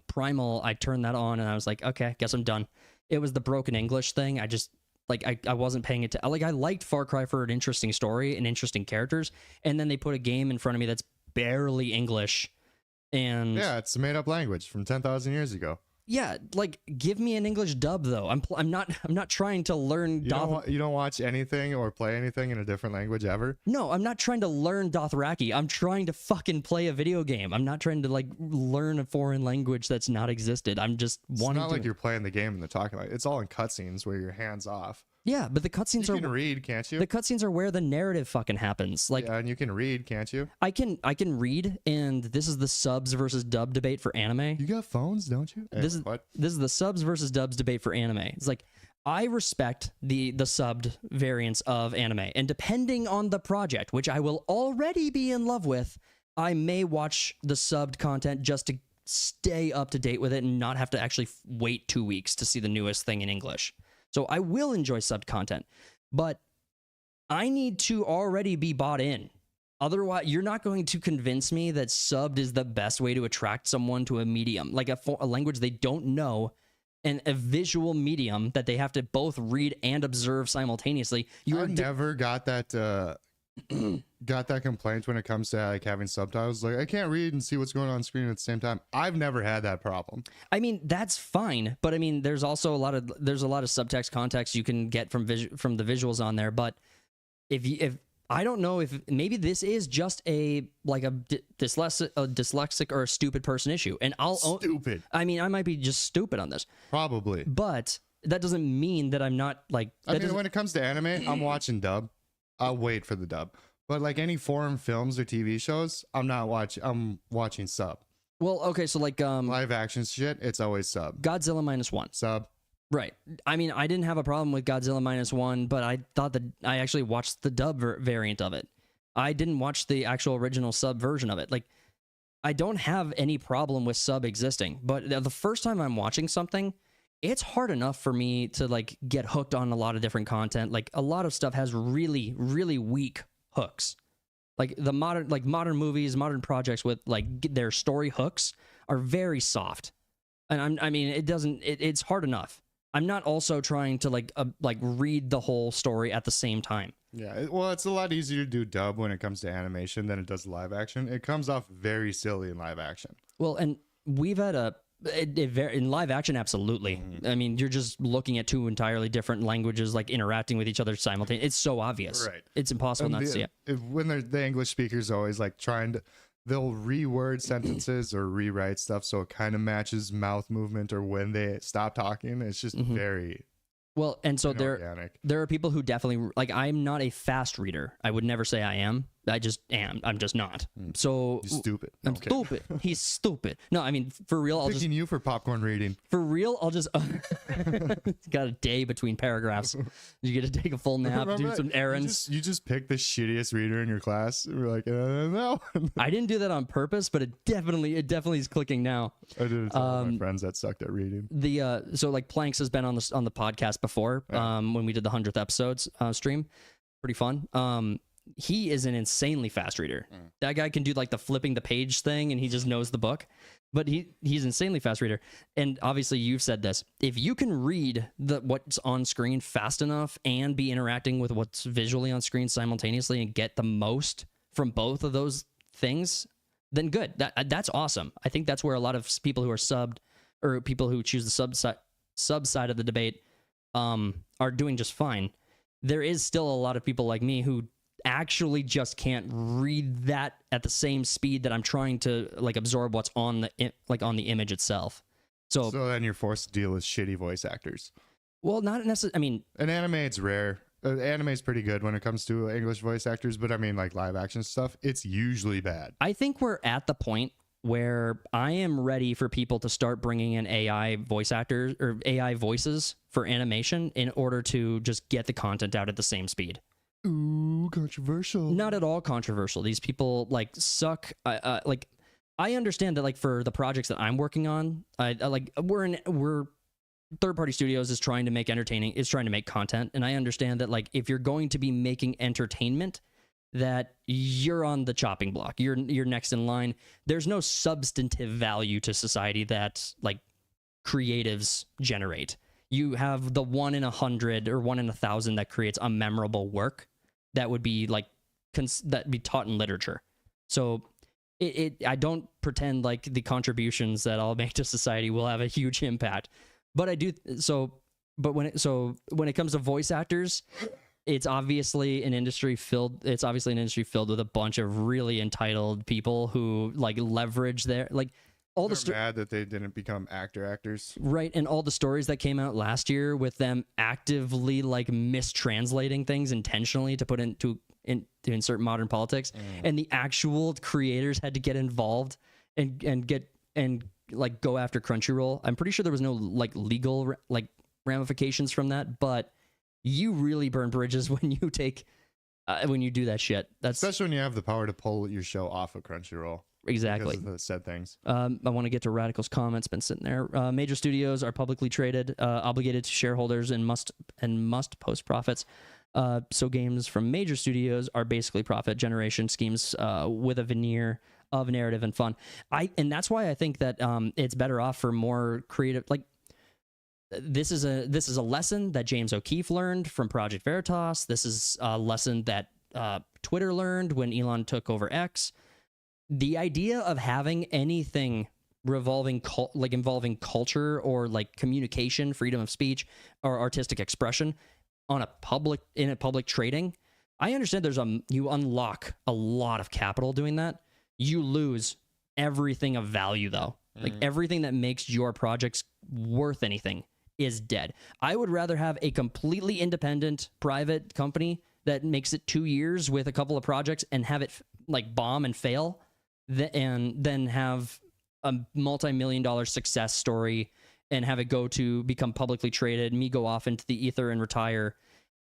Speaker 1: Primal, I turned that on and I was like, okay, guess I'm done. It was the broken English thing. I just I wasn't paying it to, like, I liked Far Cry for an interesting story and interesting characters, and then they put a game in front of me that's barely English. And
Speaker 2: yeah, it's a made-up language from 10,000 years ago.
Speaker 1: Yeah, like give me an English dub though. I'm not trying to learn.
Speaker 2: You don't watch anything or play anything in a different language ever?
Speaker 1: No, I'm not trying to learn Dothraki. I'm trying to fucking play a video game. I'm not trying to like learn a foreign language that's not existed. I'm just wanting.
Speaker 2: It's not like you're playing the game and they're talking about it. It's all in cutscenes where your hands off.
Speaker 1: Yeah, but the cutscenes are.
Speaker 2: You can read, can't you?
Speaker 1: The cutscenes are where the narrative fucking happens. Like,
Speaker 2: yeah, and you can read, can't you?
Speaker 1: I can read, and this is the subs versus dub debate for anime.
Speaker 2: You got phones, don't you?
Speaker 1: This is the subs versus dubs debate for anime. It's like I respect the subbed variants of anime, and depending on the project, which I will already be in love with, I may watch the subbed content just to stay up to date with it and not have to actually wait 2 weeks to see the newest thing in English. So I will enjoy subbed content, but I need to already be bought in. Otherwise, you're not going to convince me that subbed is the best way to attract someone to a medium, like a language they don't know, and a visual medium that they have to both read and observe simultaneously.
Speaker 2: I never got that complaint when it comes to like having subtitles. Like, I can't read and see what's going on screen at the same time. I've never had that problem.
Speaker 1: I mean, that's fine, but I mean, there's also a lot of subtext context you can get from the visuals on there. But if I don't know if maybe this is just a dyslexic or a stupid person issue, and
Speaker 2: Stupid.
Speaker 1: I mean, I might be just stupid on this,
Speaker 2: Probably.
Speaker 1: but that doesn't mean that I'm not like.
Speaker 2: I mean, when it comes to anime, I'm watching dub. I'll wait for the dub. But like any foreign films or TV shows, I'm watching sub.
Speaker 1: Well, okay, so like
Speaker 2: Live action shit, it's always sub.
Speaker 1: Godzilla -1.
Speaker 2: Sub.
Speaker 1: Right. I mean, I didn't have a problem with Godzilla -1, but I thought that I actually watched the dub variant of it. I didn't watch the actual original sub version of it. Like, I don't have any problem with sub existing, but the first time I'm watching something, it's hard enough for me to like get hooked on a lot of different content. Like, a lot of stuff has really, really weak hooks. Like the modern movies, modern projects with like their story hooks are very soft. And it's hard enough. I'm not also trying to like read the whole story at the same time.
Speaker 2: Yeah, well, it's a lot easier to do dub when it comes to animation than it does live action. It comes off very silly in live action.
Speaker 1: Well, and we've had in live action, absolutely. I mean, you're just looking at two entirely different languages, like interacting with each other simultaneously. It's so obvious.
Speaker 2: Right.
Speaker 1: It's impossible not to see it.
Speaker 2: When the English speakers always like they'll reword sentences or rewrite stuff so it kind of matches mouth movement or when they stop talking. It's just very
Speaker 1: well. And so
Speaker 2: inorganic.
Speaker 1: there are people who definitely like. I'm not a fast reader. I would never say I am. I just am. I'm just not. So
Speaker 2: You're stupid.
Speaker 1: I'm stupid. He's stupid. No, I mean, for real. I'll
Speaker 2: picking you for popcorn reading.
Speaker 1: For real, I'll just got a day between paragraphs. You get to take a full nap, do some errands.
Speaker 2: You just picked the shittiest reader in your class. We're like, no.
Speaker 1: I didn't do that on purpose, but it definitely is clicking now.
Speaker 2: I did it to all my friends that sucked at reading.
Speaker 1: So like Planks has been on the podcast before. When we did the 100th episodes stream, pretty fun. He is an insanely fast reader. That guy can do like the flipping the page thing and he just knows the book, but he's insanely fast reader. And obviously you've said this, if you can read what's on screen fast enough and be interacting with what's visually on screen simultaneously and get the most from both of those things, then good. That's awesome. I think that's where a lot of people who are subbed or people who choose the sub side of the debate are doing just fine. There is still a lot of people like me who actually just can't read that at the same speed that I'm trying to like absorb what's on the image itself. So
Speaker 2: then you're forced to deal with shitty voice actors.
Speaker 1: Well, not necessarily. I mean,
Speaker 2: in anime, it's rare. Anime is pretty good when it comes to English voice actors, but I mean, like live action stuff, it's usually bad.
Speaker 1: I think we're at the point where I am ready for people to start bringing in AI voice actors or AI voices for animation in order to just get the content out at the same speed.
Speaker 2: Ooh, controversial.
Speaker 1: Not at all controversial. These people like suck. Like, I understand that like for the projects that I'm working on, we're third-party studios is trying to make content, and I understand that like if you're going to be making entertainment, that you're on the chopping block. You're next in line. There's no substantive value to society that like creatives generate. You have the 1 in 100 or 1 in 1,000 that creates a memorable work that would be like that be taught in literature. So I don't pretend like the contributions that I'll make to society will have a huge impact, but I do. But when it comes to voice actors, it's obviously an industry filled with a bunch of really entitled people who like leverage their like.
Speaker 2: They're mad that they didn't become actors.
Speaker 1: Right, and all the stories that came out last year with them actively like mistranslating things intentionally to put to insert modern politics, and the actual creators had to get involved and like go after Crunchyroll. I'm pretty sure there was no like legal like ramifications from that, but you really burn bridges when you do that shit. That's
Speaker 2: especially when you have the power to pull your show off of Crunchyroll.
Speaker 1: Exactly.
Speaker 2: Because of the said things.
Speaker 1: I want to get to Radical's comments. Been sitting there. Major studios are publicly traded, obligated to shareholders, and must post profits. So games from major studios are basically profit generation schemes with a veneer of narrative and fun. And that's why I think that it's better off for more creative. Like this is a lesson that James O'Keefe learned from Project Veritas. This is a lesson that Twitter learned when Elon took over X. The idea of having anything involving culture or like communication, freedom of speech, or artistic expression in a public trading, I understand you unlock a lot of capital doing that. You lose everything of value though. Like everything that makes your projects worth anything is dead. I would rather have a completely independent private company that makes it 2 years with a couple of projects and have it like bomb and fail, and then have a multi-million-dollar success story and have it go to become publicly traded, me go off into the ether and retire,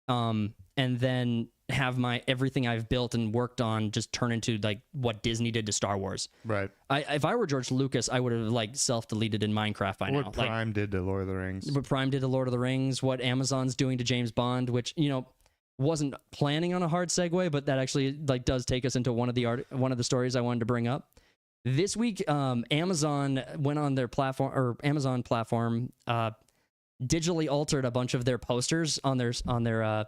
Speaker 1: and then have everything I've built and worked on just turn into like what Disney did to Star Wars.
Speaker 2: Right.
Speaker 1: If I were George Lucas, I would have like self-deleted in Minecraft by now.
Speaker 2: What Prime did to Lord of the Rings.
Speaker 1: What Prime did to Lord of the Rings, what Amazon's doing to James Bond, which, wasn't planning on a hard segue, but that actually like does take us into one of the stories I wanted to bring up. This week, Amazon went on their platform, or Amazon platform, digitally altered a bunch of their posters on their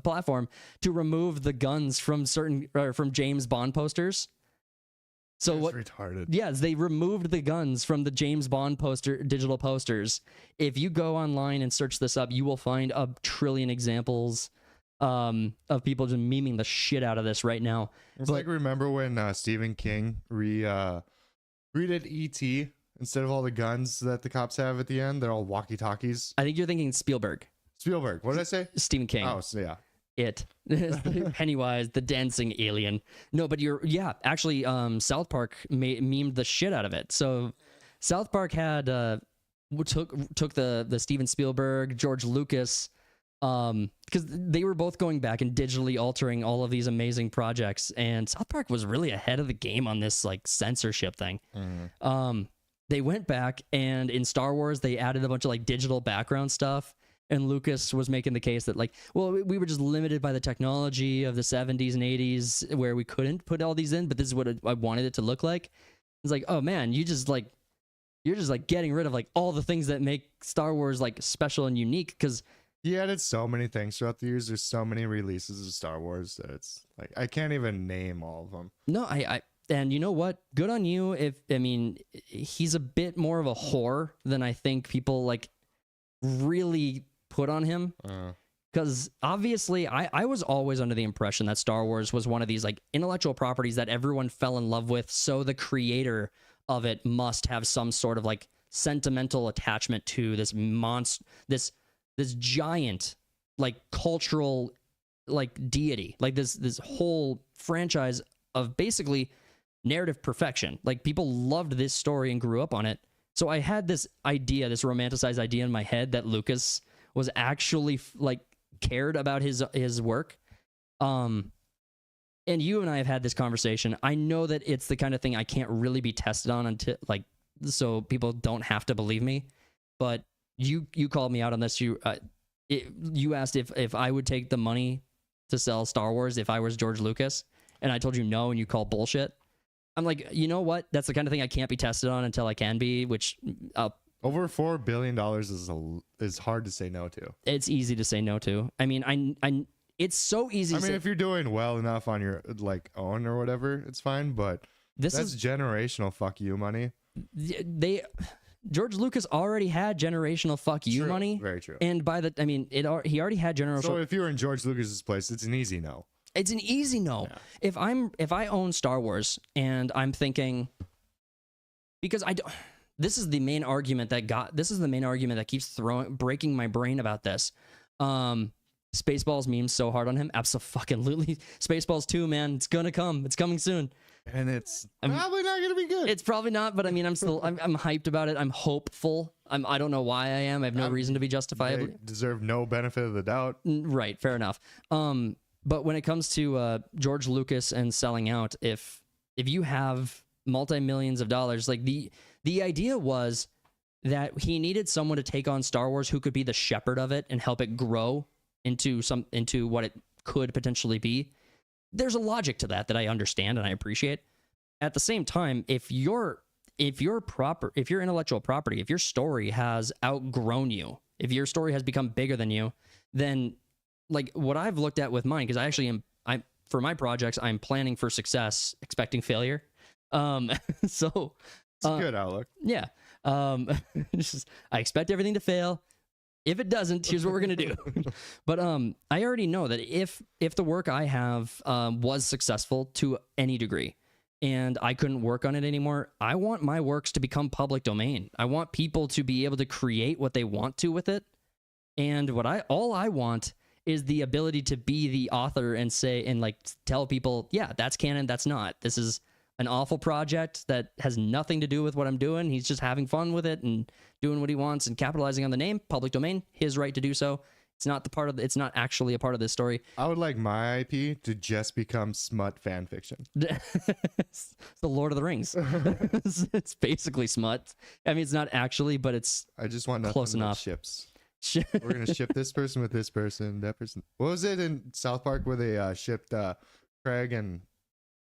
Speaker 1: platform to remove the guns from from James Bond posters. So
Speaker 2: That's
Speaker 1: what?
Speaker 2: Retarded.
Speaker 1: Yes, they removed the guns from the James Bond digital posters. If you go online and search this up, you will find a trillion examples of people just memeing the shit out of this right now.
Speaker 2: It's like, remember when Stephen King redid E.T. instead of all the guns that the cops have at the end, they're all walkie-talkies.
Speaker 1: I think you're thinking Spielberg.
Speaker 2: What did I say?
Speaker 1: Stephen King.
Speaker 2: Oh, so yeah.
Speaker 1: It. Pennywise, the dancing alien. No, but actually, South Park memed the shit out of it. So South Park had took the Steven Spielberg, George Lucas, because they were both going back and digitally altering all of these amazing projects, and South Park was really ahead of the game on this like censorship thing. They went back, and in Star Wars they added a bunch of like digital background stuff. And Lucas was making the case that, like, well, we were just limited by the technology of the 70s and 80s where we couldn't put all these in, but this is what I wanted it to look like. It's like, oh man, you're just getting rid of like all the things that make Star Wars like special and unique, because
Speaker 2: he added so many things throughout the years. There's so many releases of Star Wars that it's like I can't even name all of them.
Speaker 1: No, and you know what? Good on you. He's a bit more of a whore than I think people like really put on him, because obviously I was always under the impression that Star Wars was one of these like intellectual properties that everyone fell in love with, so the creator of it must have some sort of like sentimental attachment to this this giant like cultural like deity, like this whole franchise of basically narrative perfection. Like people loved this story and grew up on it. So I had this idea, this romanticized idea in my head that Lucas was actually like cared about his work. And you and I have had this conversation. I know that it's the kind of thing I can't really be tested on until like, so people don't have to believe me. But you called me out on this. You asked if I would take the money to sell Star Wars if I was George Lucas, and I told you no, and you called bullshit. I'm like, you know what? That's the kind of thing I can't be tested on until I can be, which
Speaker 2: over $4 billion is hard to say no to.
Speaker 1: It's easy to say no to. I mean, it's so easy.
Speaker 2: I mean, if you're doing well enough on your like own or whatever, it's fine. But that's generational fuck you money. George Lucas already had generational fuck you money. Very true.
Speaker 1: And he already had generational. So
Speaker 2: if you were in George Lucas's place, it's an easy no.
Speaker 1: It's an easy no. Yeah. If I own Star Wars and I'm thinking, because this is the main argument that keeps breaking my brain about this. Spaceballs memes so hard on him. Absolutely. Spaceballs 2, man. It's gonna come. It's coming soon.
Speaker 2: And it's probably not gonna be good.
Speaker 1: It's probably not, but I mean, I'm hyped about it. I'm hopeful. I don't know why I am. I have no reason to be justifiably.
Speaker 2: They deserve no benefit of the doubt.
Speaker 1: Right. Fair enough. But when it comes to George Lucas and selling out, if if you have multi-millions of dollars, like the idea was that he needed someone to take on Star Wars who could be the shepherd of it and help it grow into what it could potentially be. There's a logic to that I understand and I appreciate. At the same time, if your intellectual property, if your story has outgrown you, if your story has become bigger than you, then like what I've looked at with mine, because I actually am, for my projects, I'm planning for success, expecting failure. So
Speaker 2: It's a good outlook.
Speaker 1: yeah. I expect everything to fail. If it doesn't, here's what we're gonna do. But I already know that if the work I have was successful to any degree, and I couldn't work on it anymore, I want my works to become public domain. I want people to be able to create what they want to with it. And all I want is the ability to be the author and say, and like tell people, yeah, that's canon, that's not. This is an awful project that has nothing to do with what I'm doing. He's just having fun with it and doing what he wants and capitalizing on the name, public domain, his right to do so. It's not actually a part of this story.
Speaker 2: I would like my IP to just become smut fan fiction.
Speaker 1: It's the Lord of the Rings. It's basically smut. I mean, it's not actually, but it's
Speaker 2: I just want nothing
Speaker 1: close
Speaker 2: but
Speaker 1: enough.
Speaker 2: ships. We're gonna ship this person with this person, that person. What was it in South Park where they shipped Craig and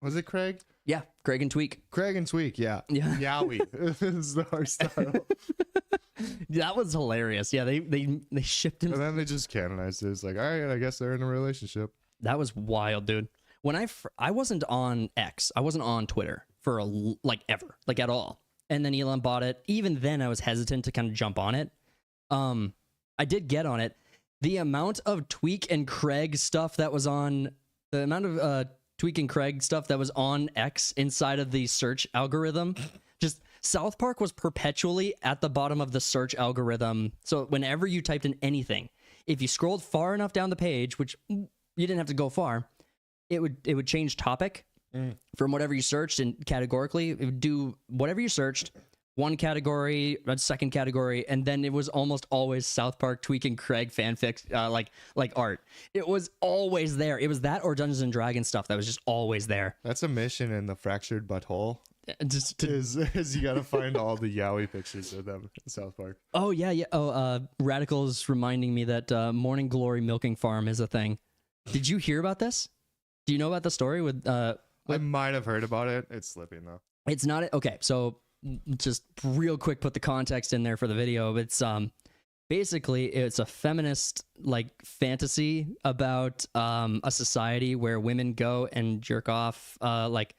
Speaker 2: was it Craig?
Speaker 1: Yeah, Craig and Tweak.
Speaker 2: Craig and Tweak, yeah.
Speaker 1: Yeah.
Speaker 2: Yowie is the art style.
Speaker 1: That was hilarious. Yeah, they shipped him.
Speaker 2: And then they just canonized it. It's like, all right, I guess they're in a relationship.
Speaker 1: That was wild, dude. When I wasn't on X, I wasn't on Twitter for ever, like at all. And then Elon bought it. Even then, I was hesitant to kind of jump on it. I did get on it. The amount of Tweak and Craig stuff that was on the amount of Tweak and Craig stuff that was on X inside of the search algorithm, just South Park was perpetually at the bottom of the search algorithm. So whenever you typed in anything, if you scrolled far enough down the page, which you didn't have to go far, it would change topic from whatever you searched, and categorically it would do whatever you searched, one category, a second category, and then it was almost always South Park Tweak and Craig fanfic, like art. It was always there. It was that or Dungeons and Dragons stuff that was just always there.
Speaker 2: That's a mission in the fractured butthole.
Speaker 1: Just
Speaker 2: Is you gotta find all the yaoi pictures of them in South Park.
Speaker 1: Oh yeah. Oh, Radical's reminding me that Morning Glory milking farm is a thing. Did you hear about this? Do you know about the story with?
Speaker 2: I might have heard about it. It's slipping though.
Speaker 1: It's not okay. So just real quick, put the context in there for the video. It's basically it's a feminist like fantasy about a society where women go and jerk off like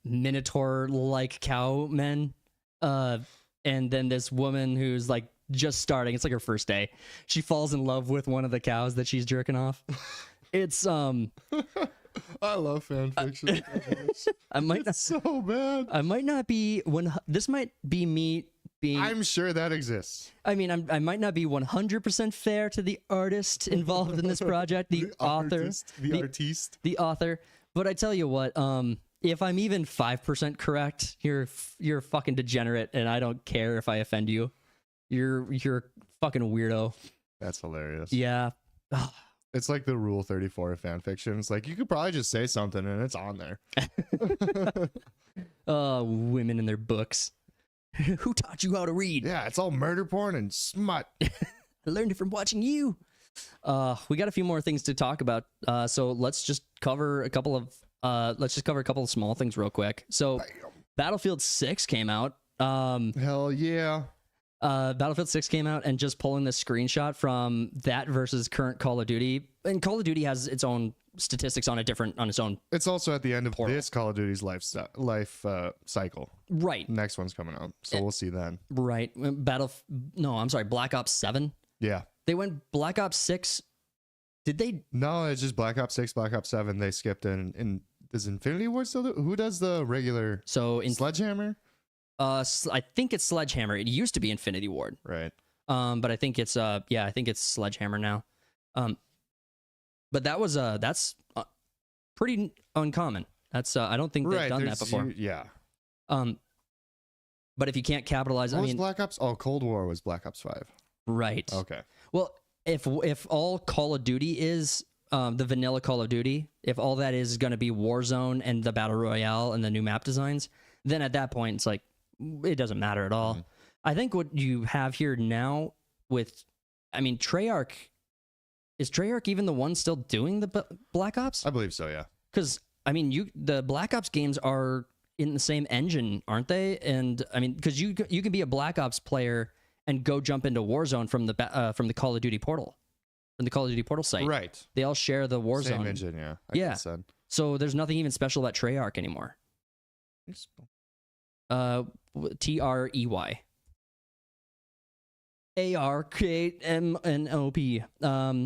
Speaker 1: minotaur like cow men, and then this woman who's like just starting, it's like her first day, she falls in love with one of the cows that she's jerking off. It's
Speaker 2: I love fan fiction.
Speaker 1: I might not,
Speaker 2: so bad.
Speaker 1: I might not be this might be me being,
Speaker 2: I'm sure that exists.
Speaker 1: I mean, I might not be 100% fair to the artist involved in this project, the author, the author. But I tell you what, if I'm even 5% correct, you're a fucking degenerate, and I don't care if I offend you. You're a fucking weirdo.
Speaker 2: That's hilarious.
Speaker 1: Yeah.
Speaker 2: It's like the Rule 34 of fan fiction. It's like you could probably just say something and it's on there.
Speaker 1: Women in their books. Who taught you how to read?
Speaker 2: Yeah, it's all murder porn and smut.
Speaker 1: I learned it from watching you. We got a few more things to talk about. So let's just cover a couple of small things real quick. So Battlefield 6 came out.
Speaker 2: Hell yeah.
Speaker 1: Battlefield 6 came out, and just pulling this screenshot from that versus current Call of Duty. And Call of Duty has its own statistics on its own.
Speaker 2: It's also at the end of this Call of Duty's life cycle.
Speaker 1: Right.
Speaker 2: Next one's coming out, so we'll see then.
Speaker 1: Right. Black Ops 7.
Speaker 2: Yeah.
Speaker 1: They went Black Ops 6. Did they?
Speaker 2: No, it's just Black Ops 6, Black Ops 7. They skipped in. Is Infinity Ward still? Who does the regular?
Speaker 1: So in
Speaker 2: Sledgehammer.
Speaker 1: I think it's Sledgehammer. It used to be Infinity Ward.
Speaker 2: Right.
Speaker 1: But I think it's I think it's Sledgehammer now. But that's pretty uncommon. That's I don't think they've done that before.
Speaker 2: Yeah.
Speaker 1: But if you can't capitalize,
Speaker 2: What was Black Ops? Oh, Cold War was Black Ops 5.
Speaker 1: Right.
Speaker 2: Okay.
Speaker 1: Well, if all Call of Duty is the vanilla Call of Duty, if all that is going to be Warzone and the Battle Royale and the new map designs, then at that point, it's like, it doesn't matter at all. I think what you have here now with, I mean, Treyarch, is Treyarch even the one still doing the Black Ops?
Speaker 2: I believe so, yeah.
Speaker 1: Because, I mean, the Black Ops games are in the same engine, aren't they? And, I mean, because you can be a Black Ops player and go jump into Warzone from the Call of Duty portal. From the Call of Duty portal site.
Speaker 2: Right.
Speaker 1: They all share the Warzone.
Speaker 2: Same engine, yeah.
Speaker 1: Yeah. So there's nothing even special about Treyarch anymore. Trey. ARKMNOP.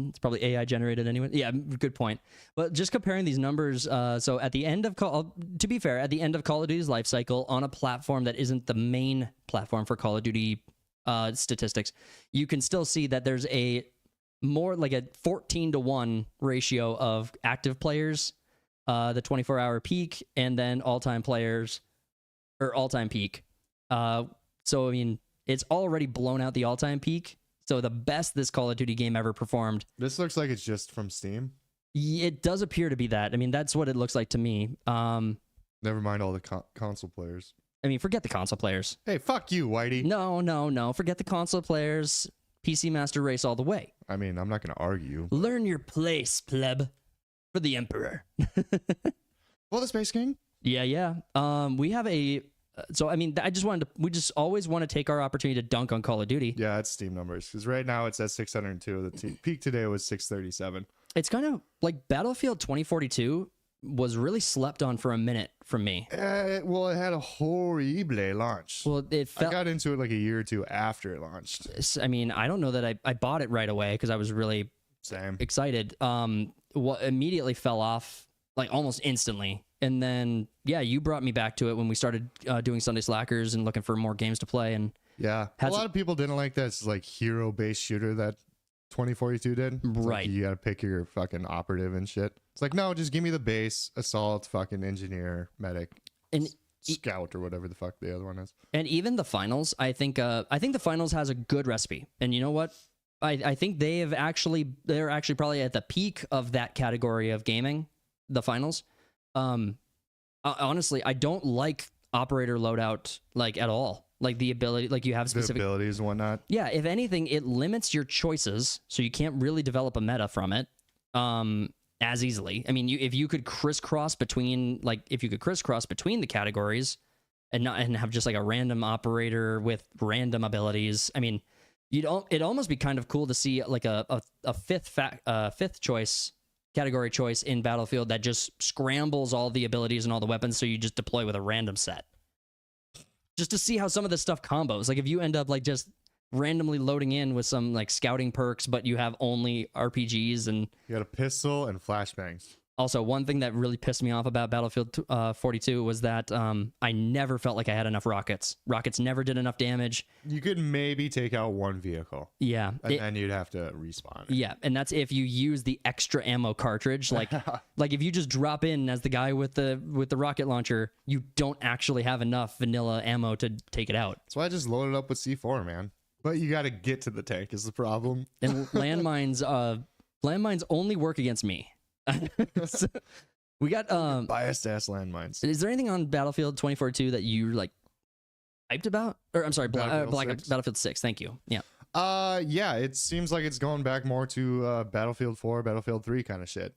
Speaker 1: It's probably AI generated anyway. Yeah, good point. But just comparing these numbers, so at the end of to be fair, at the end of Call of Duty's life cycle on a platform that isn't the main platform for Call of Duty statistics, you can still see that there's a more like a 14-to-1 ratio of active players, the 24-hour peak, and then all-time players or all-time peak. So I mean, it's already blown out the all-time peak. So the best this Call of Duty game ever performed.
Speaker 2: This looks like it's just from Steam.
Speaker 1: It does appear to be that. I mean, that's what it looks like to me.
Speaker 2: Never mind all the console players.
Speaker 1: I mean, forget the console players.
Speaker 2: Hey, fuck you, Whitey.
Speaker 1: No. Forget the console players. PC Master Race all the way.
Speaker 2: I mean, I'm not going to argue.
Speaker 1: Learn your place, pleb. For the Emperor.
Speaker 2: Well, the Space King?
Speaker 1: Yeah. We have a... So, I mean, we just always want to take our opportunity to dunk on Call of Duty.
Speaker 2: Yeah, it's Steam numbers. Because right now it's at 602. The peak today was 637.
Speaker 1: It's kind of like Battlefield 2042 was really slept on for a minute from me.
Speaker 2: Well, it had a horrible launch.
Speaker 1: Well,
Speaker 2: I got into it like a year or two after it launched.
Speaker 1: I mean, I don't know that I bought it right away because I was really excited. What immediately fell off like almost instantly. And then, yeah, you brought me back to it when we started doing Sunday Slackers and looking for more games to play. And
Speaker 2: yeah, a lot of people didn't like this like hero-based shooter that 2042 did. It's
Speaker 1: right.
Speaker 2: Like, you got to pick your fucking operative and shit. It's like, no, just give me the base, assault, fucking engineer, medic, and scout or whatever the fuck the other one is.
Speaker 1: And even the finals, I think the finals has a good recipe. And you know what? I think they're actually probably at the peak of that category of gaming, the finals. Honestly, I don't like operator loadout like at all. Like the ability, like you have specific
Speaker 2: the abilities and whatnot.
Speaker 1: Yeah, if anything, it limits your choices, so you can't really develop a meta from it as easily. I mean, if you could crisscross between the categories and have just like a random operator with random abilities. I mean, it'd almost be kind of cool to see like a fifth choice. Category choice in Battlefield that just scrambles all the abilities and all the weapons, so you just deploy with a random set. Just to see how some of this stuff combos. Like if you end up like just randomly loading in with some like scouting perks, but you have only RPGs and...
Speaker 2: You got a pistol and flashbangs.
Speaker 1: Also, one thing that really pissed me off about Battlefield 42 was that I never felt like I had enough rockets. Rockets never did enough damage.
Speaker 2: You could maybe take out one vehicle.
Speaker 1: Yeah.
Speaker 2: And then you'd have to respawn it.
Speaker 1: Yeah, and that's if you use the extra ammo cartridge. Like if you just drop in as the guy with the rocket launcher, you don't actually have enough vanilla ammo to take it out.
Speaker 2: That's why I just loaded up with C4, man. But you got to get to the tank is the problem.
Speaker 1: And landmines only work against me. So we got
Speaker 2: biased ass landmines.
Speaker 1: Is there anything on Battlefield 2042 that you like hyped about? Or I'm sorry, Battlefield 6. Thank you. Yeah.
Speaker 2: Yeah, it seems like it's going back more to Battlefield 4, Battlefield 3 kind of shit,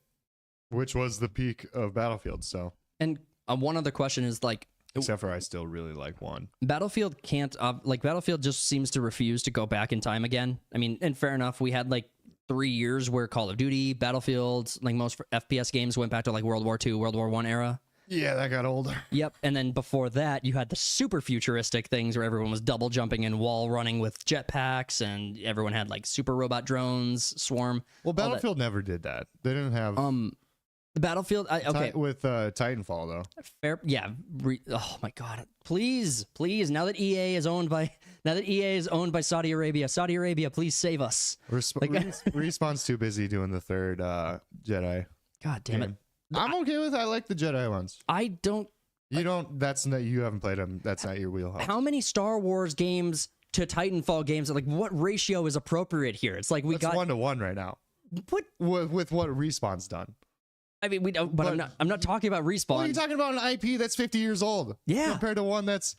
Speaker 2: which was the peak of Battlefield. So,
Speaker 1: and one other question is like,
Speaker 2: except for I still really like 1.
Speaker 1: Battlefield can't Battlefield just seems to refuse to go back in time again. I mean, and fair enough, we had like 3 years where Call of Duty, Battlefield, like most FPS games went back to like World War II, World War I era.
Speaker 2: Yeah, that got old.
Speaker 1: Yep, and then before that, you had the super futuristic things where everyone was double jumping and wall running with jetpacks, and everyone had like super robot drones, swarm.
Speaker 2: Well, Battlefield never did that. They didn't have
Speaker 1: the Battlefield. Okay,
Speaker 2: with Titanfall though.
Speaker 1: Fair, yeah. Oh my God! Please. Now that EA is owned by Saudi Arabia, please save us.
Speaker 2: Respawn's too busy doing the third Jedi.
Speaker 1: God damn it!
Speaker 2: I'm okay with. I like the Jedi ones.
Speaker 1: I don't.
Speaker 2: You don't. That's not. You haven't played them. That's not your wheelhouse.
Speaker 1: How many Star Wars games to Titanfall games? Like, what ratio is appropriate here? It's like we got
Speaker 2: 1-to-1 right now.
Speaker 1: what?
Speaker 2: with what Respawn's done.
Speaker 1: I mean, we don't. But I'm not talking about Respawn.
Speaker 2: Well, you're talking about an IP that's 50 years old.
Speaker 1: Yeah.
Speaker 2: Compared to one that's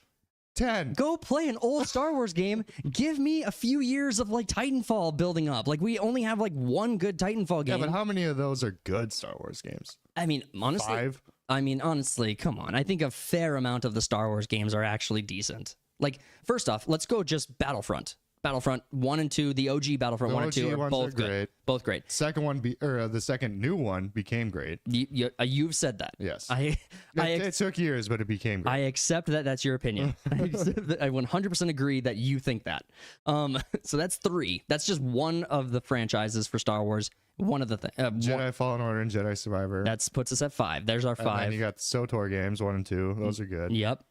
Speaker 2: 10.
Speaker 1: Go play an old Star Wars game. Give me a few years of like Titanfall building up. Like we only have like one good Titanfall game.
Speaker 2: Yeah, but how many of those are good Star Wars games?
Speaker 1: I mean, honestly,
Speaker 2: 5?
Speaker 1: I mean, honestly, come on. I think a fair amount of the Star Wars games are actually decent. Like, first off, let's go just Battlefront. Battlefront 1 and 2, the OG Battlefront
Speaker 2: The
Speaker 1: 1 and 2
Speaker 2: OG
Speaker 1: are
Speaker 2: ones
Speaker 1: both
Speaker 2: are
Speaker 1: good.
Speaker 2: great.
Speaker 1: Both great.
Speaker 2: Second one, the second new one became great.
Speaker 1: You've said that.
Speaker 2: Yes.
Speaker 1: it
Speaker 2: took years, but it became great.
Speaker 1: I accept that that's your opinion. I 100% agree that you think that. So that's 3. That's just one of the franchises for Star Wars. One of the
Speaker 2: Jedi Fallen Order and Jedi Survivor.
Speaker 1: That puts us at 5. There's our 5.
Speaker 2: And then you got the SOTOR games 1 and 2. Those are good.
Speaker 1: Yep.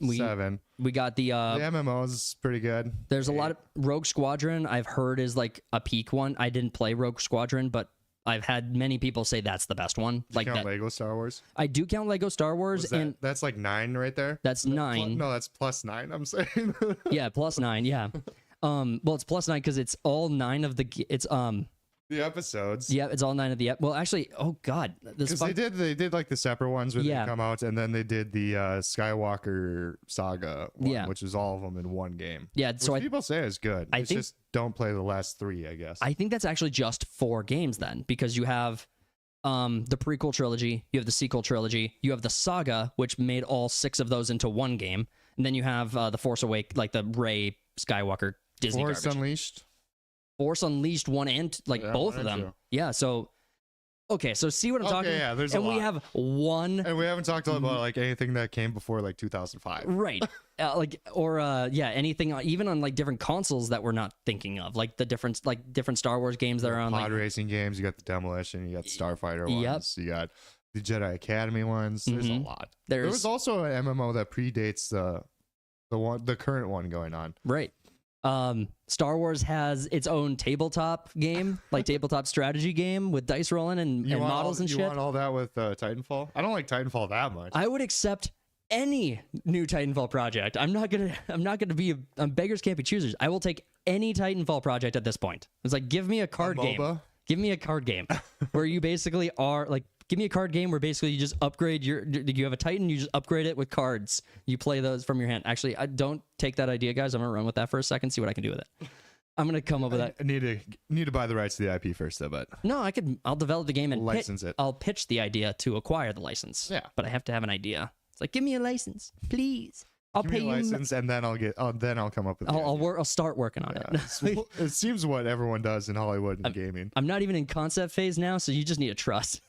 Speaker 2: 7.
Speaker 1: We got the
Speaker 2: MMOs is pretty good.
Speaker 1: There's a lot of Rogue Squadron. I've heard is like a peak one. I didn't play Rogue Squadron, but I've had many people say that's the best one. Like
Speaker 2: count
Speaker 1: that.
Speaker 2: Lego Star Wars.
Speaker 1: I do count Lego Star Wars, and
Speaker 2: that's like 9 right there.
Speaker 1: That's 9.
Speaker 2: No, that's plus 9. I'm saying.
Speaker 1: Yeah, plus 9. Yeah. Well, it's plus 9 because it's all 9 of the. It's
Speaker 2: the episodes.
Speaker 1: Yeah, it's all 9 of the. Well, actually, oh god,
Speaker 2: because they did like the separate ones where they come out, and then they did the Skywalker saga one, which is all of them in one game.
Speaker 1: Yeah, so
Speaker 2: people say is good. It's just don't play the last 3, I guess.
Speaker 1: I think that's actually just 4 games then, because you have the prequel trilogy, you have the sequel trilogy, you have the saga, which made all 6 of those into one game, and then you have the Force Awakens, like the Rey Skywalker Disney
Speaker 2: Force
Speaker 1: garbage.
Speaker 2: Unleashed.
Speaker 1: Force Unleashed 1 and both of them. 2. Yeah, so okay, so see what I'm talking about?
Speaker 2: Yeah, there's
Speaker 1: and
Speaker 2: a lot.
Speaker 1: we have one,
Speaker 2: and we haven't talked about like anything that came before like 2005,
Speaker 1: right? Anything even on like different consoles that we're not thinking of, like the different Star Wars games that are on
Speaker 2: pod racing games. You got the Demolition, you got the Starfighter ones, you got the Jedi Academy ones. There's a lot. There was also an MMO that predates the current one going on,
Speaker 1: right? Star Wars has its own tabletop game, like tabletop strategy game with dice rolling and models and shit.
Speaker 2: You want all that with Titanfall? I don't like Titanfall that much.
Speaker 1: I would accept any new Titanfall project. I'm not gonna be beggars can't be choosers. I will take any Titanfall project at this point. It's like, give me a card game. Give me a card game where you basically are like, give me a card game where basically you just upgrade you have a Titan, you just upgrade it with cards. You play those from your hand. Actually, I don't take that idea, guys. I'm gonna run with that for a second, see what I can do with it. I'm gonna come up with that.
Speaker 2: I need to buy the rights to the IP first, though. But
Speaker 1: no, I'll develop the game and
Speaker 2: license it.
Speaker 1: I'll pitch the idea to acquire the license. Yeah, but I have to have an idea. It's like, give me a license, please. I'll pay you a license,
Speaker 2: and then I'll come up with.
Speaker 1: I'll start working on it.
Speaker 2: It seems what everyone does in Hollywood and gaming.
Speaker 1: I'm not even in concept phase now, so you just need to trust.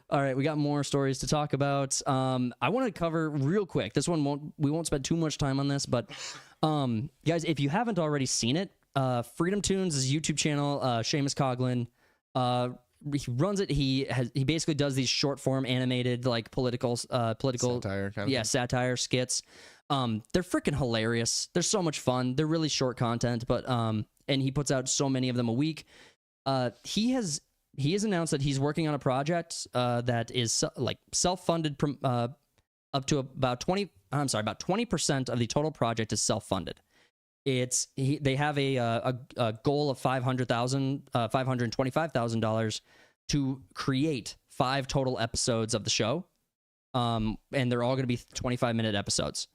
Speaker 1: All right, we got more stories to talk about. I want to cover real quick. This one we won't spend too much time on this, but guys, if you haven't already seen it, Freedom Tunes' YouTube channel, Seamus Coughlin, he runs it. He basically does these short form animated like political
Speaker 2: satire kind of
Speaker 1: satire skits. They're freaking hilarious. They're so much fun. They're really short content, but and he puts out so many of them a week. He has announced that he's working on a project that is like self-funded, up to about 20% of the total project is self-funded. They have a goal of $525,000 to create 5 total episodes of the show, and they're all going to be 25-minute episodes,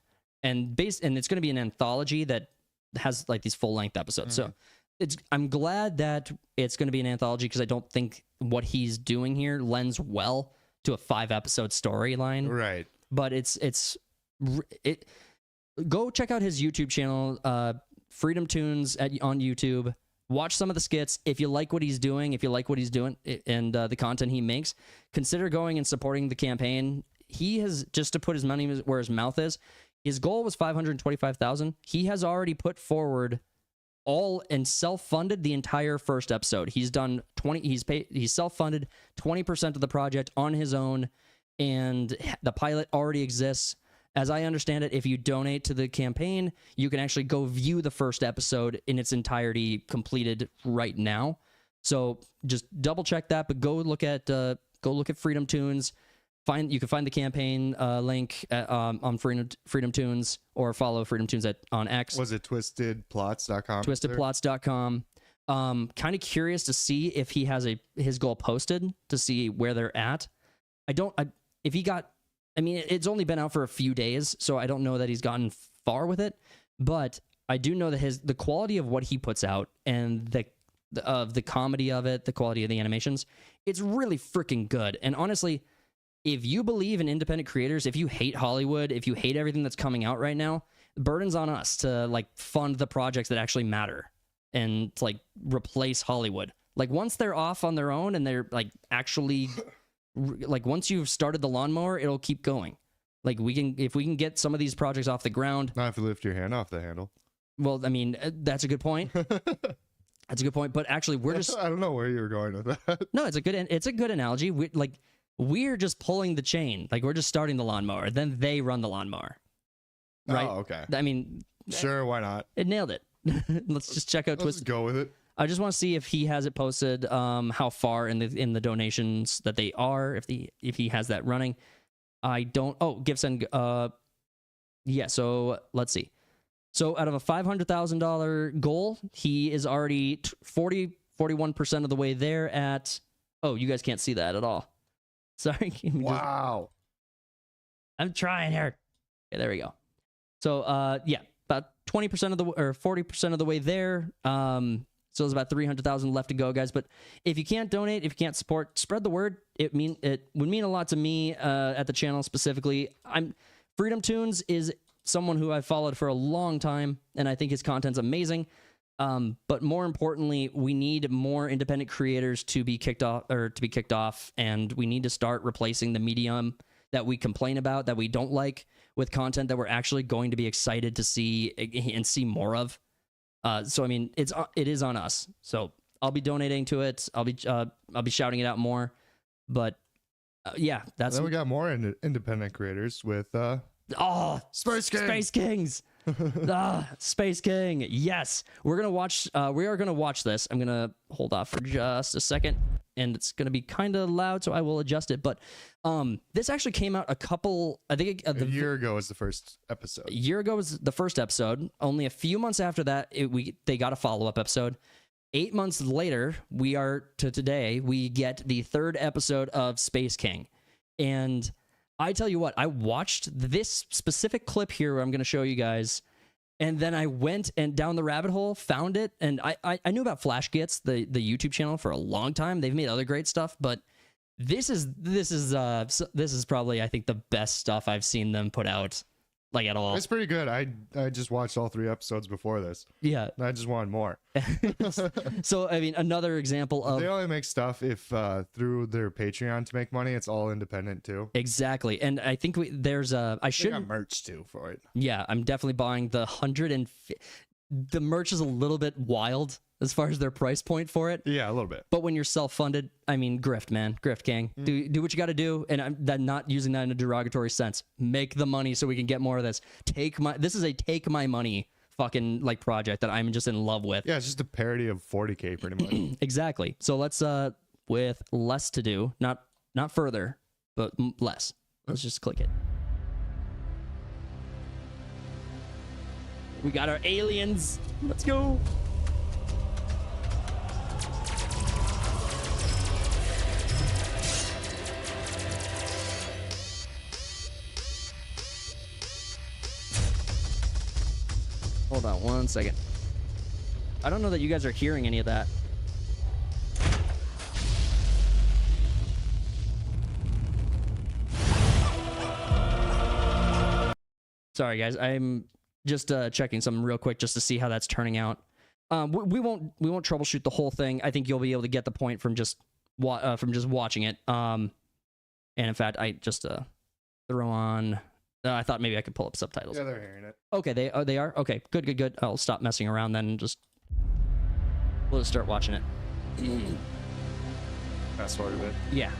Speaker 1: and it's going to be an anthology that has like these full-length episodes. Mm-hmm. So I'm glad that it's going to be an anthology, because I don't think what he's doing here lends well to a 5-episode storyline.
Speaker 2: Right.
Speaker 1: But go check out his YouTube channel, Freedom Tunes on YouTube. Watch some of the skits. If you like what he's doing, and the content he makes, consider going and supporting the campaign. He has, just to put his money where his mouth is, his goal was $525,000. He has already put forward all and self-funded the entire first episode. He's done 20. He's self-funded 20% of the project on his own, and the pilot already exists. As I understand it, if you donate to the campaign, you can actually go view the first episode in its entirety, completed right now. So just double check that, but go look at Freedom Tunes. You can find the campaign link on Freedom Tunes, or follow Freedom Tunes on X.
Speaker 2: Was it twistedplots.com?
Speaker 1: Twistedplots.com. Kind of curious to see if he has his goal posted to see where they're at. If he got, I mean, it's only been out for a few days, so I don't know that he's gotten far with it, but I do know that the quality of what he puts out and the comedy of it, the quality of the animations, it's really freaking good. And honestly, if you believe in independent creators, if you hate Hollywood, if you hate everything that's coming out right now, the burden's on us to like fund the projects that actually matter and like replace Hollywood. Like once they're off on their own and they're like actually like once you've started the lawnmower, it'll keep going. Like if we can get some of these projects off the ground.
Speaker 2: Not if you lift your hand off the handle.
Speaker 1: Well, I mean, that's a good point. That's a good point. But actually, we're just
Speaker 2: I don't know where you were going with that.
Speaker 1: No, it's a good analogy. We're just pulling the chain. Like we're just starting the lawnmower. Then they run the lawnmower. Right?
Speaker 2: Oh, okay.
Speaker 1: I mean,
Speaker 2: sure, why not?
Speaker 1: it nailed it. Let's just check out
Speaker 2: Let's go with it.
Speaker 1: I just want to see if he has it posted, how far in the donations that they are, if he has that running. I don't. Oh, gifts and yeah. So let's see. So out of a $500,000 goal, he is already 41% of the way there at. Oh, you guys can't see that at all. Sorry.
Speaker 2: Wow.
Speaker 1: I'm trying here. Okay, there we go. So yeah, about 20% of the or 40% of the way there. So there's about 300,000 left to go, guys. But if you can't donate, if you can't support, spread the word. It would mean a lot to me at the channel specifically. Freedom Tunes is someone who I've followed for a long time, and I think his content's amazing. But more importantly, we need more independent creators to be kicked off, and we need to start replacing the medium that we complain about, that we don't like, with content that we're actually going to be excited to see and see more of. So I mean, it is on us. So I'll be donating to it. I'll be shouting it out more. But yeah, that's.
Speaker 2: And then we got more independent creators with Space King.
Speaker 1: Space Kings. Space King. Yes, we're gonna watch. We are gonna watch this. I'm gonna hold off for just a second, and it's gonna be kind of loud, so I will adjust it. But this actually came out I think
Speaker 2: a year ago was the first episode.
Speaker 1: A year ago was the first episode. Only a few months after that, they got a follow-up episode. 8 months later, today, we get the third episode of Space King. And I tell you what, I watched this specific clip here where I'm going to show you guys, and then I went and down the rabbit hole, found it, and I knew about Flash Gets, the YouTube channel, for a long time. They've made other great stuff, but this is probably, I think, the best stuff I've seen them put out, like, at all.
Speaker 2: It's pretty good. I just watched all 3 episodes before this.
Speaker 1: Yeah.
Speaker 2: I just wanted more.
Speaker 1: So, I mean, another example of...
Speaker 2: They only make stuff if through their Patreon to make money. It's all independent, too.
Speaker 1: Exactly. And I think there's a...
Speaker 2: They got merch, too, for it.
Speaker 1: Yeah, I'm definitely buying the 150... The merch is a little bit wild as far as their price point for it.
Speaker 2: Yeah, a little bit.
Speaker 1: But when you're self-funded, I mean, grift, man. Grift, King. Do what you got to do, and I'm not using that in a derogatory sense. Make the money so we can get more of this. This is a take my money fucking like project that I'm just in love with.
Speaker 2: Yeah, it's just a parody of 40K pretty much.
Speaker 1: Exactly. So let's with less to do, not further, but less. Let's just click it. We got our aliens. Let's go. Hold on one second. I don't know that you guys are hearing any of that. Sorry, guys. I'm just checking something real quick just to see how that's turning out. We won't troubleshoot the whole thing. I think you'll be able to get the point from just watching it. And in fact, I just throw on. I thought maybe I could pull up subtitles.
Speaker 2: Yeah, they're hearing it.
Speaker 1: Okay, they are. Okay, good. I'll stop messing around then and we'll just start watching it.
Speaker 2: Fast forward a bit.
Speaker 1: Yeah.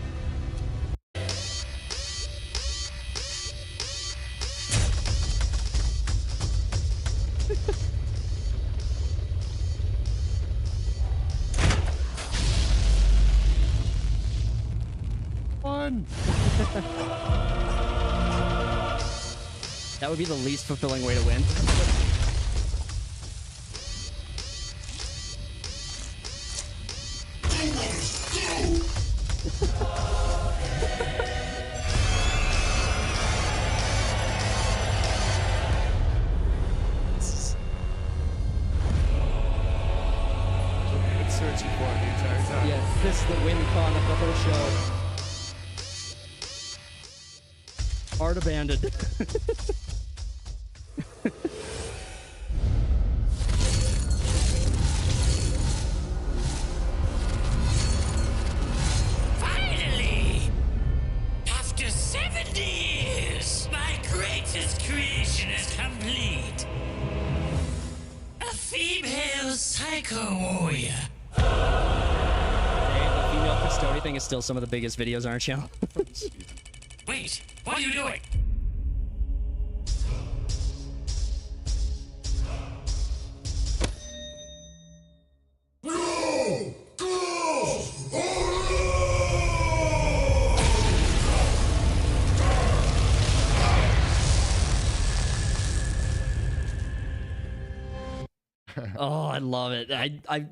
Speaker 2: Fun.
Speaker 1: That would be the least fulfilling way to win.
Speaker 2: searching for it the entire time.
Speaker 1: Yeah, this is the win con of the whole show. Art abandoned.
Speaker 3: Finally! After 70 years, my greatest creation is complete. A female psycho warrior.
Speaker 1: Hey, the female custodian thing is still some of the biggest videos on our channel.
Speaker 3: Wait, what are you doing?
Speaker 1: Oh, I love it.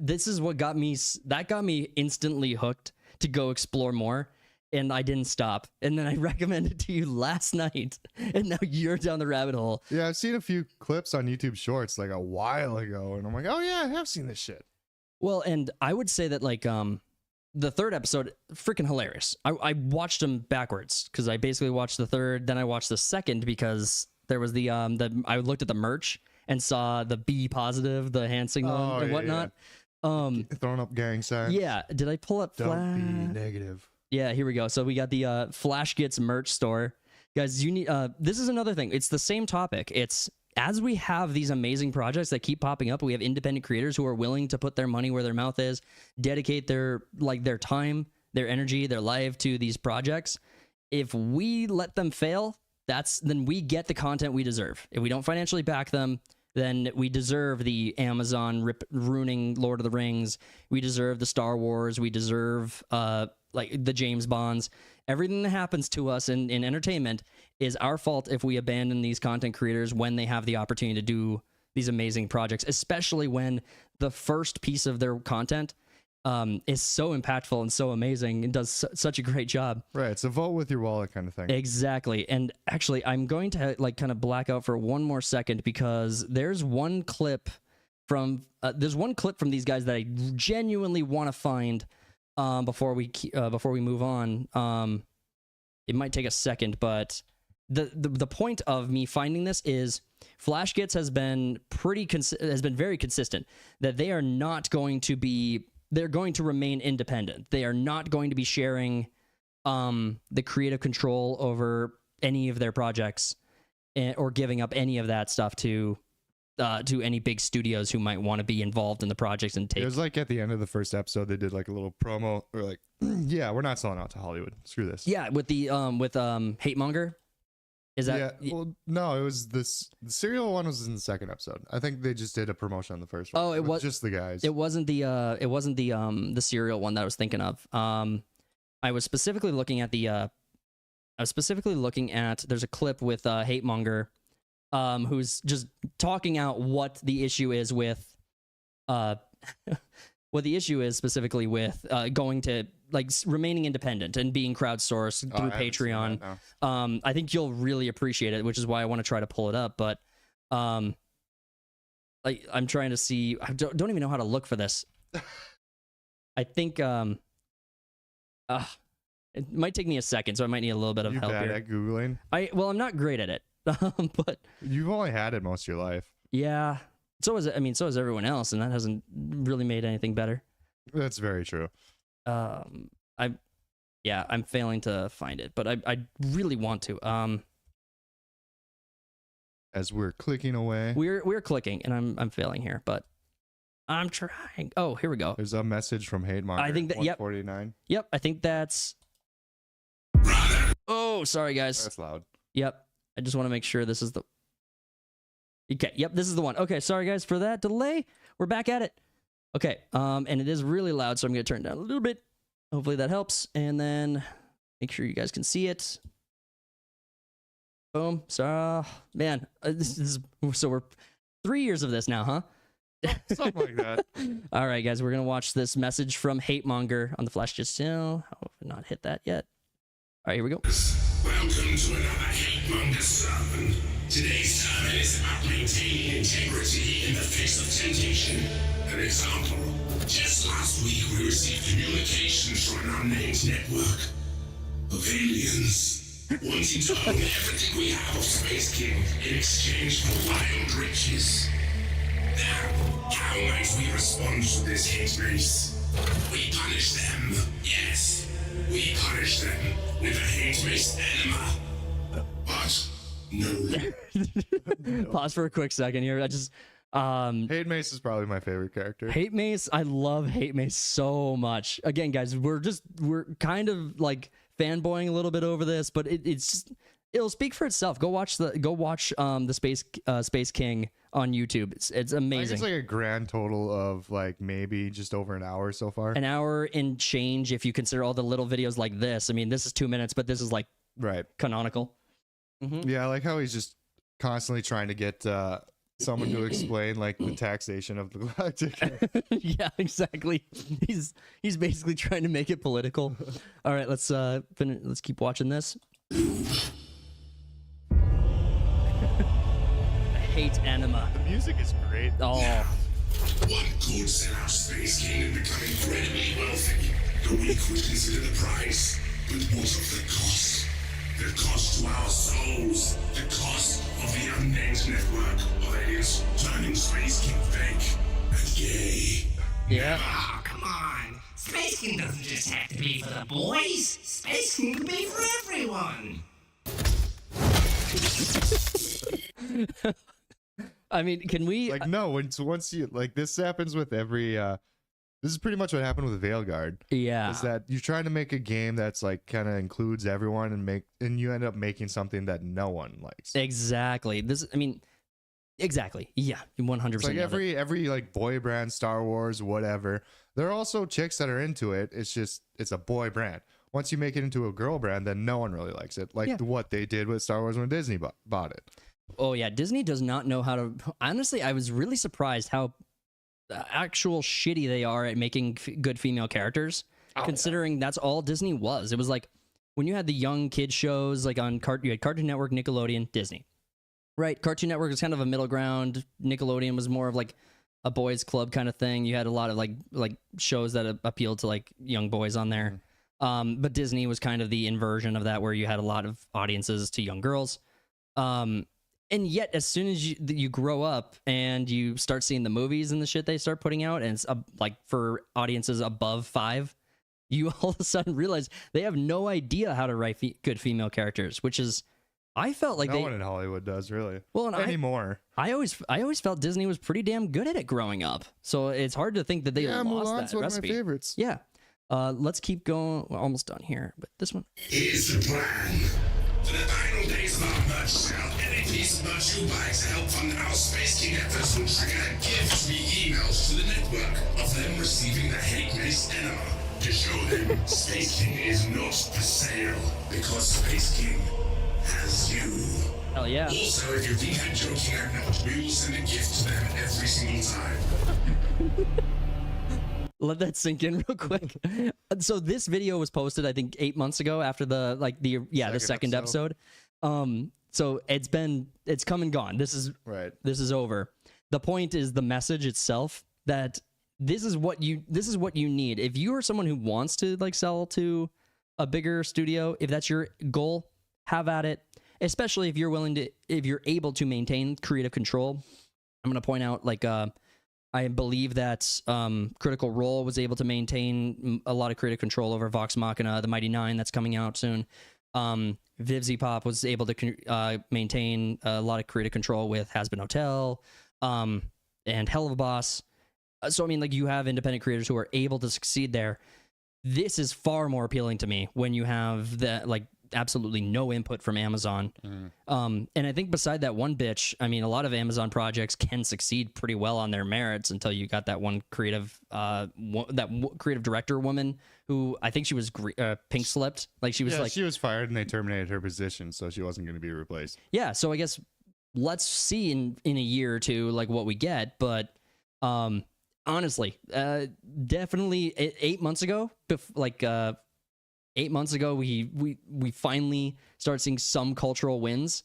Speaker 1: This is what got me, that got me instantly hooked to go explore more, and I didn't stop. And then I recommended it to you last night, and now you're down the rabbit hole.
Speaker 2: Yeah, I've seen a few clips on YouTube Shorts like a while ago, and I'm like, oh yeah, I have seen this shit.
Speaker 1: Well, and I would say that like the third episode, freaking hilarious. I watched them backwards because I basically watched the third, then I watched the second because there was the I looked at the merch and saw the B positive, the hand signal and whatnot.
Speaker 2: Throwing up gang signs.
Speaker 1: Yeah, did I pull up?
Speaker 2: Don't be negative.
Speaker 1: Yeah, here we go. So we got the Flash Gets merch store, guys. You need. This is another thing. It's the same topic. It's as we have these amazing projects that keep popping up. We have independent creators who are willing to put their money where their mouth is, dedicate their time, their energy, their life to these projects. If we let them fail, then we get the content we deserve. If we don't financially back them, then we deserve the Amazon ruining Lord of the Rings. We deserve the Star Wars. We deserve like the James Bonds. Everything that happens to us in entertainment is our fault if we abandon these content creators when they have the opportunity to do these amazing projects, especially when the first piece of their content is so impactful and so amazing and does such a great job.
Speaker 2: Right, it's a vote with your wallet kind of thing.
Speaker 1: Exactly. And actually, I'm going to like kind of black out for one more second because there's one clip from these guys that I genuinely want to find before we move on. It might take a second, but the point of me finding this is Flash Gets has been very consistent that they are not going to be. They're going to remain independent. They are not going to be sharing the creative control over any of their projects or giving up any of that stuff to any big studios who might want to be involved in the projects and take.
Speaker 2: It was like at the end of the first episode, they did like a little promo or like, yeah, we're not selling out to Hollywood. Screw this.
Speaker 1: Yeah, with the Hate Monger. Is that?
Speaker 2: Yeah. Well, no, it was this. The serial one was in the second episode. I think they just did a promotion on the first one.
Speaker 1: Oh, it was
Speaker 2: just the guys.
Speaker 1: It wasn't the serial one that I was thinking of. I was specifically looking at there's a clip with Hate Monger, who's just talking out what the issue is with what the issue is specifically with going to like remaining independent and being crowdsourced through Patreon. I think you'll really appreciate it, which is why I want to try to pull it up. But like I'm trying to see. I don't even know how to look for this. I think it might take me a second, so I might need a little bit of help
Speaker 2: bad
Speaker 1: here.
Speaker 2: at Googling?
Speaker 1: I'm not great at it, but
Speaker 2: you've only had it most of your life.
Speaker 1: Yeah. So is everyone else, and that hasn't really made anything better.
Speaker 2: That's very true.
Speaker 1: I'm failing to find it, but I really want to.
Speaker 2: As we're clicking away,
Speaker 1: we're clicking, and I'm failing here, but I'm trying. Oh, here we go.
Speaker 2: There's a message from Hate Monger.
Speaker 1: I think that
Speaker 2: 149.
Speaker 1: Yep, I think that's. Oh, sorry guys.
Speaker 2: That's loud.
Speaker 1: Yep, I just want to make sure this is the. Okay, yep, this is the one. Okay, sorry guys for that delay. We're back at it. Okay, and it is really loud, so I'm gonna turn it down a little bit. Hopefully that helps, and then make sure you guys can see it. Boom. So, man, so we're 3 years of this now, huh?
Speaker 2: Something like that.
Speaker 1: All right, guys, we're gonna watch this message from Hate Monger on the Flash Just Still. How have I not hit that yet? All right, here we go.
Speaker 3: Welcome to another Hate Monger sermon. Today's sermon is about maintaining integrity in the face of temptation. An example. Just last week we received communications from an unnamed network of aliens wanting to own everything we have of Space King in exchange for wild riches. Now, how might we respond to this hate race? We punish them, yes. We punish them with a hate race enema. But no.
Speaker 1: Pause for a quick second here. I just
Speaker 2: Hate Mace is probably my favorite character.
Speaker 1: Hate Mace, I love Hate Mace so much. Again, guys, we're kind of like fanboying a little bit over this, but it'll speak for itself. Go watch the Space King on YouTube. It's
Speaker 2: I think
Speaker 1: amazing.
Speaker 2: it's like a grand total of like maybe just over an hour so far.
Speaker 1: An hour and change if you consider all the little videos like this. I mean, this is 2 minutes, but this is like
Speaker 2: Right.
Speaker 1: canonical.
Speaker 2: Yeah, I like how he's just constantly trying to get someone to explain like the taxation of the galactic.
Speaker 1: Yeah, exactly. He's basically trying to make it political. All right, let's keep watching this. I hate anima.
Speaker 2: The music is great.
Speaker 1: Oh,
Speaker 3: One could sell our Space King and become incredibly wealthy. The weak would consider the price. But what of the cost? The cost to our souls. The cost of the unnamed network of aliens turning Space King fake and gay.
Speaker 1: yeah.
Speaker 3: Ah, come on. Space King doesn't just have to be for the boys. Space King can be for everyone.
Speaker 1: I mean, can we?
Speaker 2: Like no, once you like this happens with every this is pretty much what happened with Veilguard.
Speaker 1: Yeah.
Speaker 2: Is that you're trying to make a game that's like kind of includes everyone and you end up making something that no one likes.
Speaker 1: Exactly. Exactly. Yeah. 100%.
Speaker 2: It's like every like boy brand, Star Wars, whatever. There are also chicks that are into it. It's just it's a boy brand. Once you make it into a girl brand, then no one really likes it. Like what they did with Star Wars when Disney bought it.
Speaker 1: Oh yeah, Disney does not know how to. Honestly, I was really surprised how actual shitty they are at making good female characters. Considering that's all Disney was. It was like when you had the young kid shows like on you had Cartoon Network, Nickelodeon, Disney. Right, Cartoon Network was kind of a middle ground. Nickelodeon was more of like a boys club kind of thing. You had a lot of like shows that appealed to like young boys on there. But Disney was kind of the inversion of that, where you had a lot of audiences to young girls. And yet, as soon as you grow up and you start seeing the movies and the shit they start putting out, and it's like for audiences above 5, you all of a sudden realize they have no idea how to write good female characters, which is, I felt like
Speaker 2: no one in Hollywood does really.
Speaker 1: Well, and
Speaker 2: anymore.
Speaker 1: I always felt Disney was pretty damn good at it growing up, so it's hard to think that they lost
Speaker 2: Mulan's
Speaker 1: that
Speaker 2: one
Speaker 1: recipe.
Speaker 2: of my favorites.
Speaker 1: Yeah. Let's keep going. We're almost done here, but this one.
Speaker 3: Here's the plan. For the final days of our merch sale, any piece of merch you buy to help fund our Space King efforts will trigger gifts via emails to the network of them receiving the Hate Mace enema to show them Space King is not for sale because Space King has you.
Speaker 1: Hell yeah.
Speaker 3: Also, if you think I'm joking, I'm not. We will send a gift to them every single time.
Speaker 1: Let that sink in real quick. So this video was posted, I think, 8 months ago after the second episode. So it's come and gone. This is over. The point is the message itself, that this is what you need. If you are someone who wants to like sell to a bigger studio, if that's your goal, have at it. Especially if you're able to maintain creative control. I'm gonna point out I believe that Critical Role was able to maintain a lot of creative control over Vox Machina, the Mighty Nine that's coming out soon. Vivzy Pop was able to maintain a lot of creative control with Has-Been Hotel and Hell of a Boss. So, I mean, like, you have independent creators who are able to succeed there. This is far more appealing to me when you have that, like, absolutely no input from Amazon. And I think beside that one bitch, I mean, a lot of Amazon projects can succeed pretty well on their merits until you got that one creative creative director woman who I think she was pink slipped. Like, she was
Speaker 2: she was fired and they terminated her position, so she wasn't going to be replaced.
Speaker 1: Yeah, so I guess let's see in a year or two like what we get, but honestly, definitely 8 months ago, 8 months ago, we finally start seeing some cultural wins.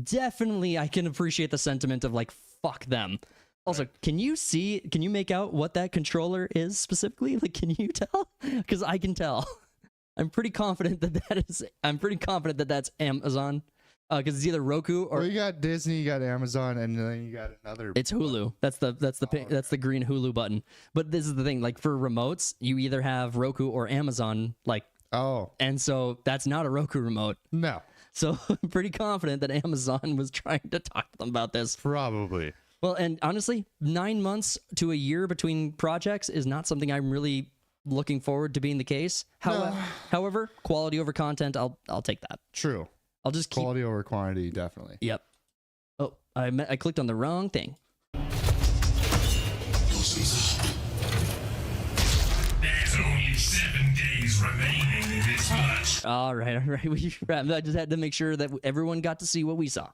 Speaker 1: Definitely, I can appreciate the sentiment of like, fuck them. Also, can you make out what that controller is specifically? Like, can you tell? Because I can tell. I'm pretty confident that that's Amazon. Because it's either Roku or
Speaker 2: Well, you got Disney, you got Amazon, and then you got another.
Speaker 1: it's Hulu. That's the green Hulu button. But this is the thing, like for remotes, you either have Roku or Amazon, like, and so that's not a Roku remote.
Speaker 2: No.
Speaker 1: So I'm pretty confident that Amazon was trying to talk to them about this.
Speaker 2: Probably.
Speaker 1: Well, and honestly, 9 months to a year between projects is not something I'm really looking forward to being the case. However, quality over content, I'll take that.
Speaker 2: True.
Speaker 1: I'll just keep...
Speaker 2: Quality over quantity, definitely.
Speaker 1: Yep. Oh, I clicked on the wrong thing.
Speaker 3: Bottoms up. There's only 7 days remaining in this much.
Speaker 1: All right. I just had to make sure that everyone got to see what we saw.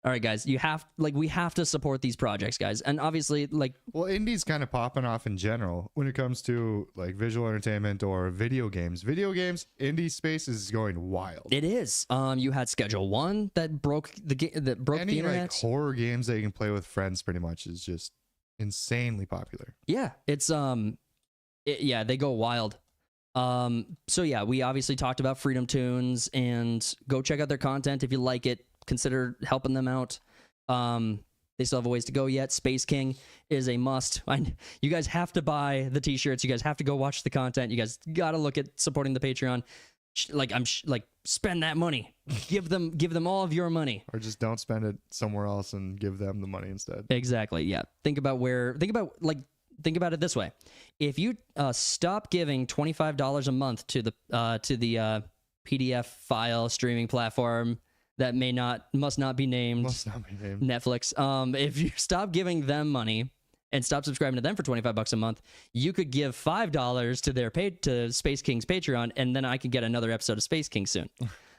Speaker 1: All right, guys, we have to support these projects, guys. And obviously,
Speaker 2: well, indie's kind of popping off in general when it comes to like visual entertainment or video games. Indie space is going wild.
Speaker 1: It is. You had Schedule 1 that broke the
Speaker 2: Any
Speaker 1: internet.
Speaker 2: like horror games that you can play with friends pretty much is just insanely popular.
Speaker 1: Yeah, it's they go wild. So yeah, we obviously talked about Freedom Tunes, and go check out their content if you like it. Consider helping them out. They still have a ways to go yet. Space King is a must. You guys have to buy the t-shirts. You guys have to go watch the content. You guys got to look at supporting the Patreon. Spend that money. Give them all of your money.
Speaker 2: Or just don't spend it somewhere else and give them the money instead.
Speaker 1: Exactly. Yeah. Think about it this way. If you stop giving $25 a month to the PDF file streaming platform that must not be named Netflix. If you stop giving them money and stop subscribing to them for $25 a month, you could give $5 to Space King's Patreon, and then I could get another episode of Space King soon.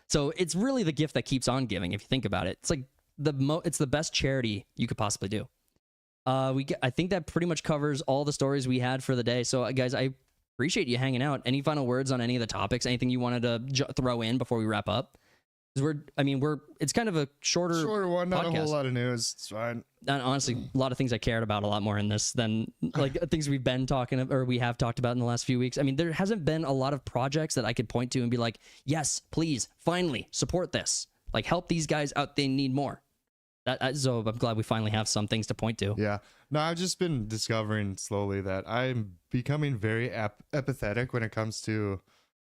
Speaker 1: So it's really the gift that keeps on giving. If you think about it, it's like it's the best charity you could possibly do. I think that pretty much covers all the stories we had for the day. So guys, I appreciate you hanging out. Any final words on any of the topics? Anything you wanted to throw in before we wrap up? It's kind of a shorter
Speaker 2: one, not
Speaker 1: podcast.
Speaker 2: a whole lot of news. It's fine.
Speaker 1: And honestly, a lot of things I cared about a lot more in this than like things we have talked about in the last few weeks. I mean, there hasn't been a lot of projects that I could point to and be like, yes, please, finally support this. Like, help these guys out. They need more. So I'm glad we finally have some things to point to.
Speaker 2: Yeah. No, I've just been discovering slowly that I'm becoming very apathetic when it comes to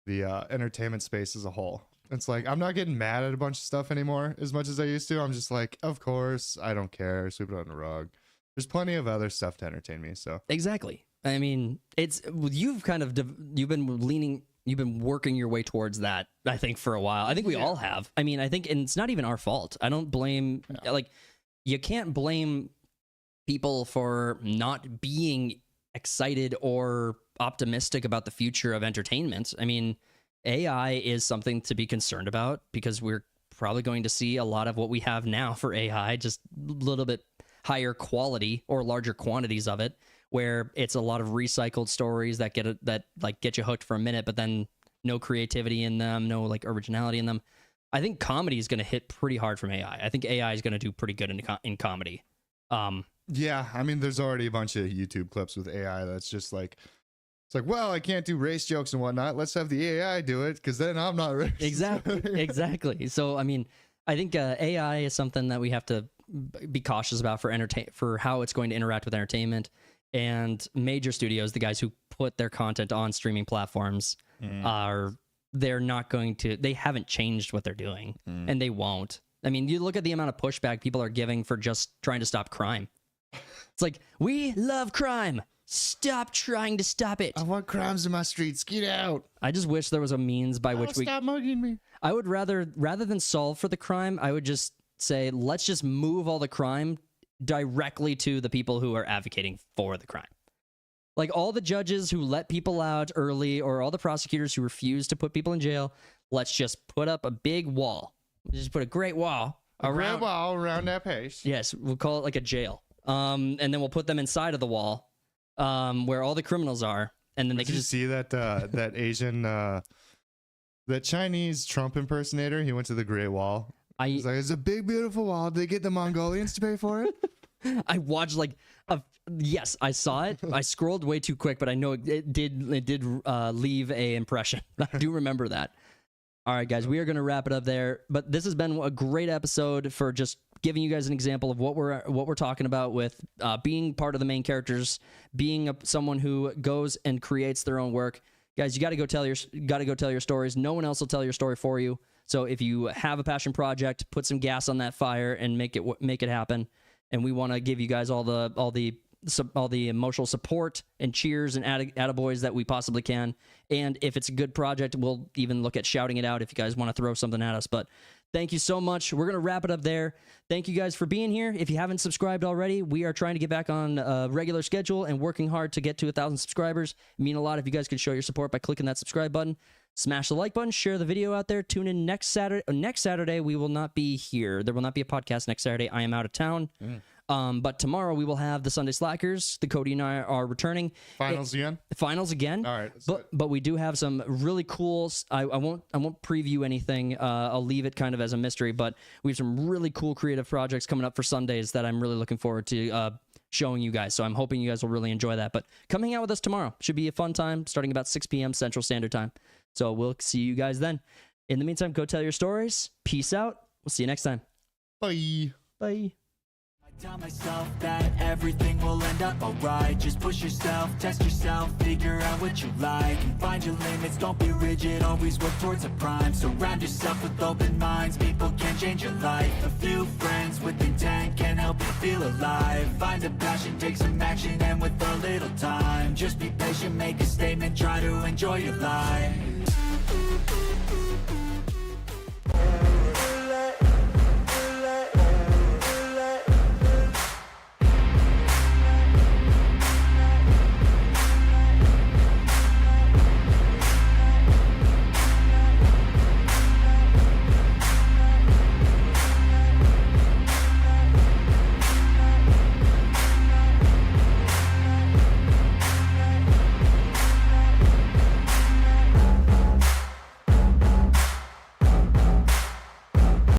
Speaker 2: the entertainment space as a whole. It's like, I'm not getting mad at a bunch of stuff anymore as much as I used to. I'm just like, of course, I don't care. Sweep it on the rug. There's plenty of other stuff to entertain me. So
Speaker 1: exactly. I mean, you've been working your way towards that, I think, for a while. I think we all have. I mean, and it's not even our fault. I don't blame, you can't blame people for not being excited or optimistic about the future of entertainment. I mean, AI is something to be concerned about because we're probably going to see a lot of what we have now for AI, just a little bit higher quality or larger quantities of it, where it's a lot of recycled stories that get you hooked for a minute, but then no creativity in them, no like originality in them. I think comedy is going to hit pretty hard from AI. I think AI is going to do pretty good in comedy.
Speaker 2: Yeah, I mean, there's already a bunch of YouTube clips with AI that's just like, it's like, well, I can't do race jokes and whatnot. Let's have the AI do it, because then I'm not racist.
Speaker 1: Exactly. So, I mean, I think AI is something that we have to be cautious about for how it's going to interact with entertainment. And major studios, the guys who put their content on streaming platforms, they haven't changed what they're doing, and they won't. I mean, you look at the amount of pushback people are giving for just trying to stop crime. It's like, we love crime. Stop trying to stop it.
Speaker 2: I want crimes in my streets. Get out.
Speaker 1: I just wish there was a means by which we...
Speaker 2: Stop mugging me.
Speaker 1: I would rather than solve for the crime, I would just say, let's just move all the crime directly to the people who are advocating for the crime. Like all the judges who let people out early, or all the prosecutors who refuse to put people in jail, let's just put up a big wall. Just put a great wall
Speaker 2: around that place.
Speaker 1: Yes, we'll call it like a jail. And then we'll put them inside of the wall. Where all the criminals are, and then they can just
Speaker 2: see that Asian, that Chinese Trump impersonator. He went to the Great Wall. He's like, it's a big, beautiful wall. Did they get the Mongolians to pay for it?
Speaker 1: I watched like yes, I saw it. I scrolled way too quick, but I know it did leave a impression. I do remember that. All right, guys, we are going to wrap it up there. But this has been a great episode for just giving you guys an example of what we're talking about with being part of the main characters, being someone who goes and creates their own work. Guys, you got to go tell your stories. No one else will tell your story for you. So if you have a passion project, put some gas on that fire and make it happen. And we want to give you guys all the emotional support and cheers and attaboys that we possibly can. And if it's a good project, we'll even look at shouting it out if you guys want to throw something at us. But thank you so much. We're going to wrap it up there. Thank you guys for being here. If you haven't subscribed already, we are trying to get back on a regular schedule and working hard to get to 1,000 subscribers. It mean a lot if you guys could show your support by clicking that subscribe button. Smash the like button, share the video out there. Tune in next Saturday. Next Saturday, we will not be here. There will not be a podcast next Saturday. I am out of town. But tomorrow we will have the Sunday Slackers. TheCody and I are returning.
Speaker 2: Finals again?
Speaker 1: Finals again.
Speaker 2: All right.
Speaker 1: But we do have some really cool. I won't preview anything. I'll leave it kind of as a mystery. But we have some really cool creative projects coming up for Sundays that I'm really looking forward to showing you guys. So I'm hoping you guys will really enjoy that. But come hang out with us tomorrow. Should be a fun time, starting about 6 p.m. Central Standard Time. So we'll see you guys then. In the meantime, go tell your stories. Peace out. We'll see you next time.
Speaker 2: Bye.
Speaker 1: Bye.
Speaker 4: Tell myself that everything will end up alright. Just push yourself, test yourself, figure out what you like, and find your limits, don't be rigid, always work towards a prime. Surround yourself with open minds, people can change your life. A few friends with intent can help you feel alive. Find a passion, take some action, and with a little time, just be patient, make a statement, try to enjoy your life.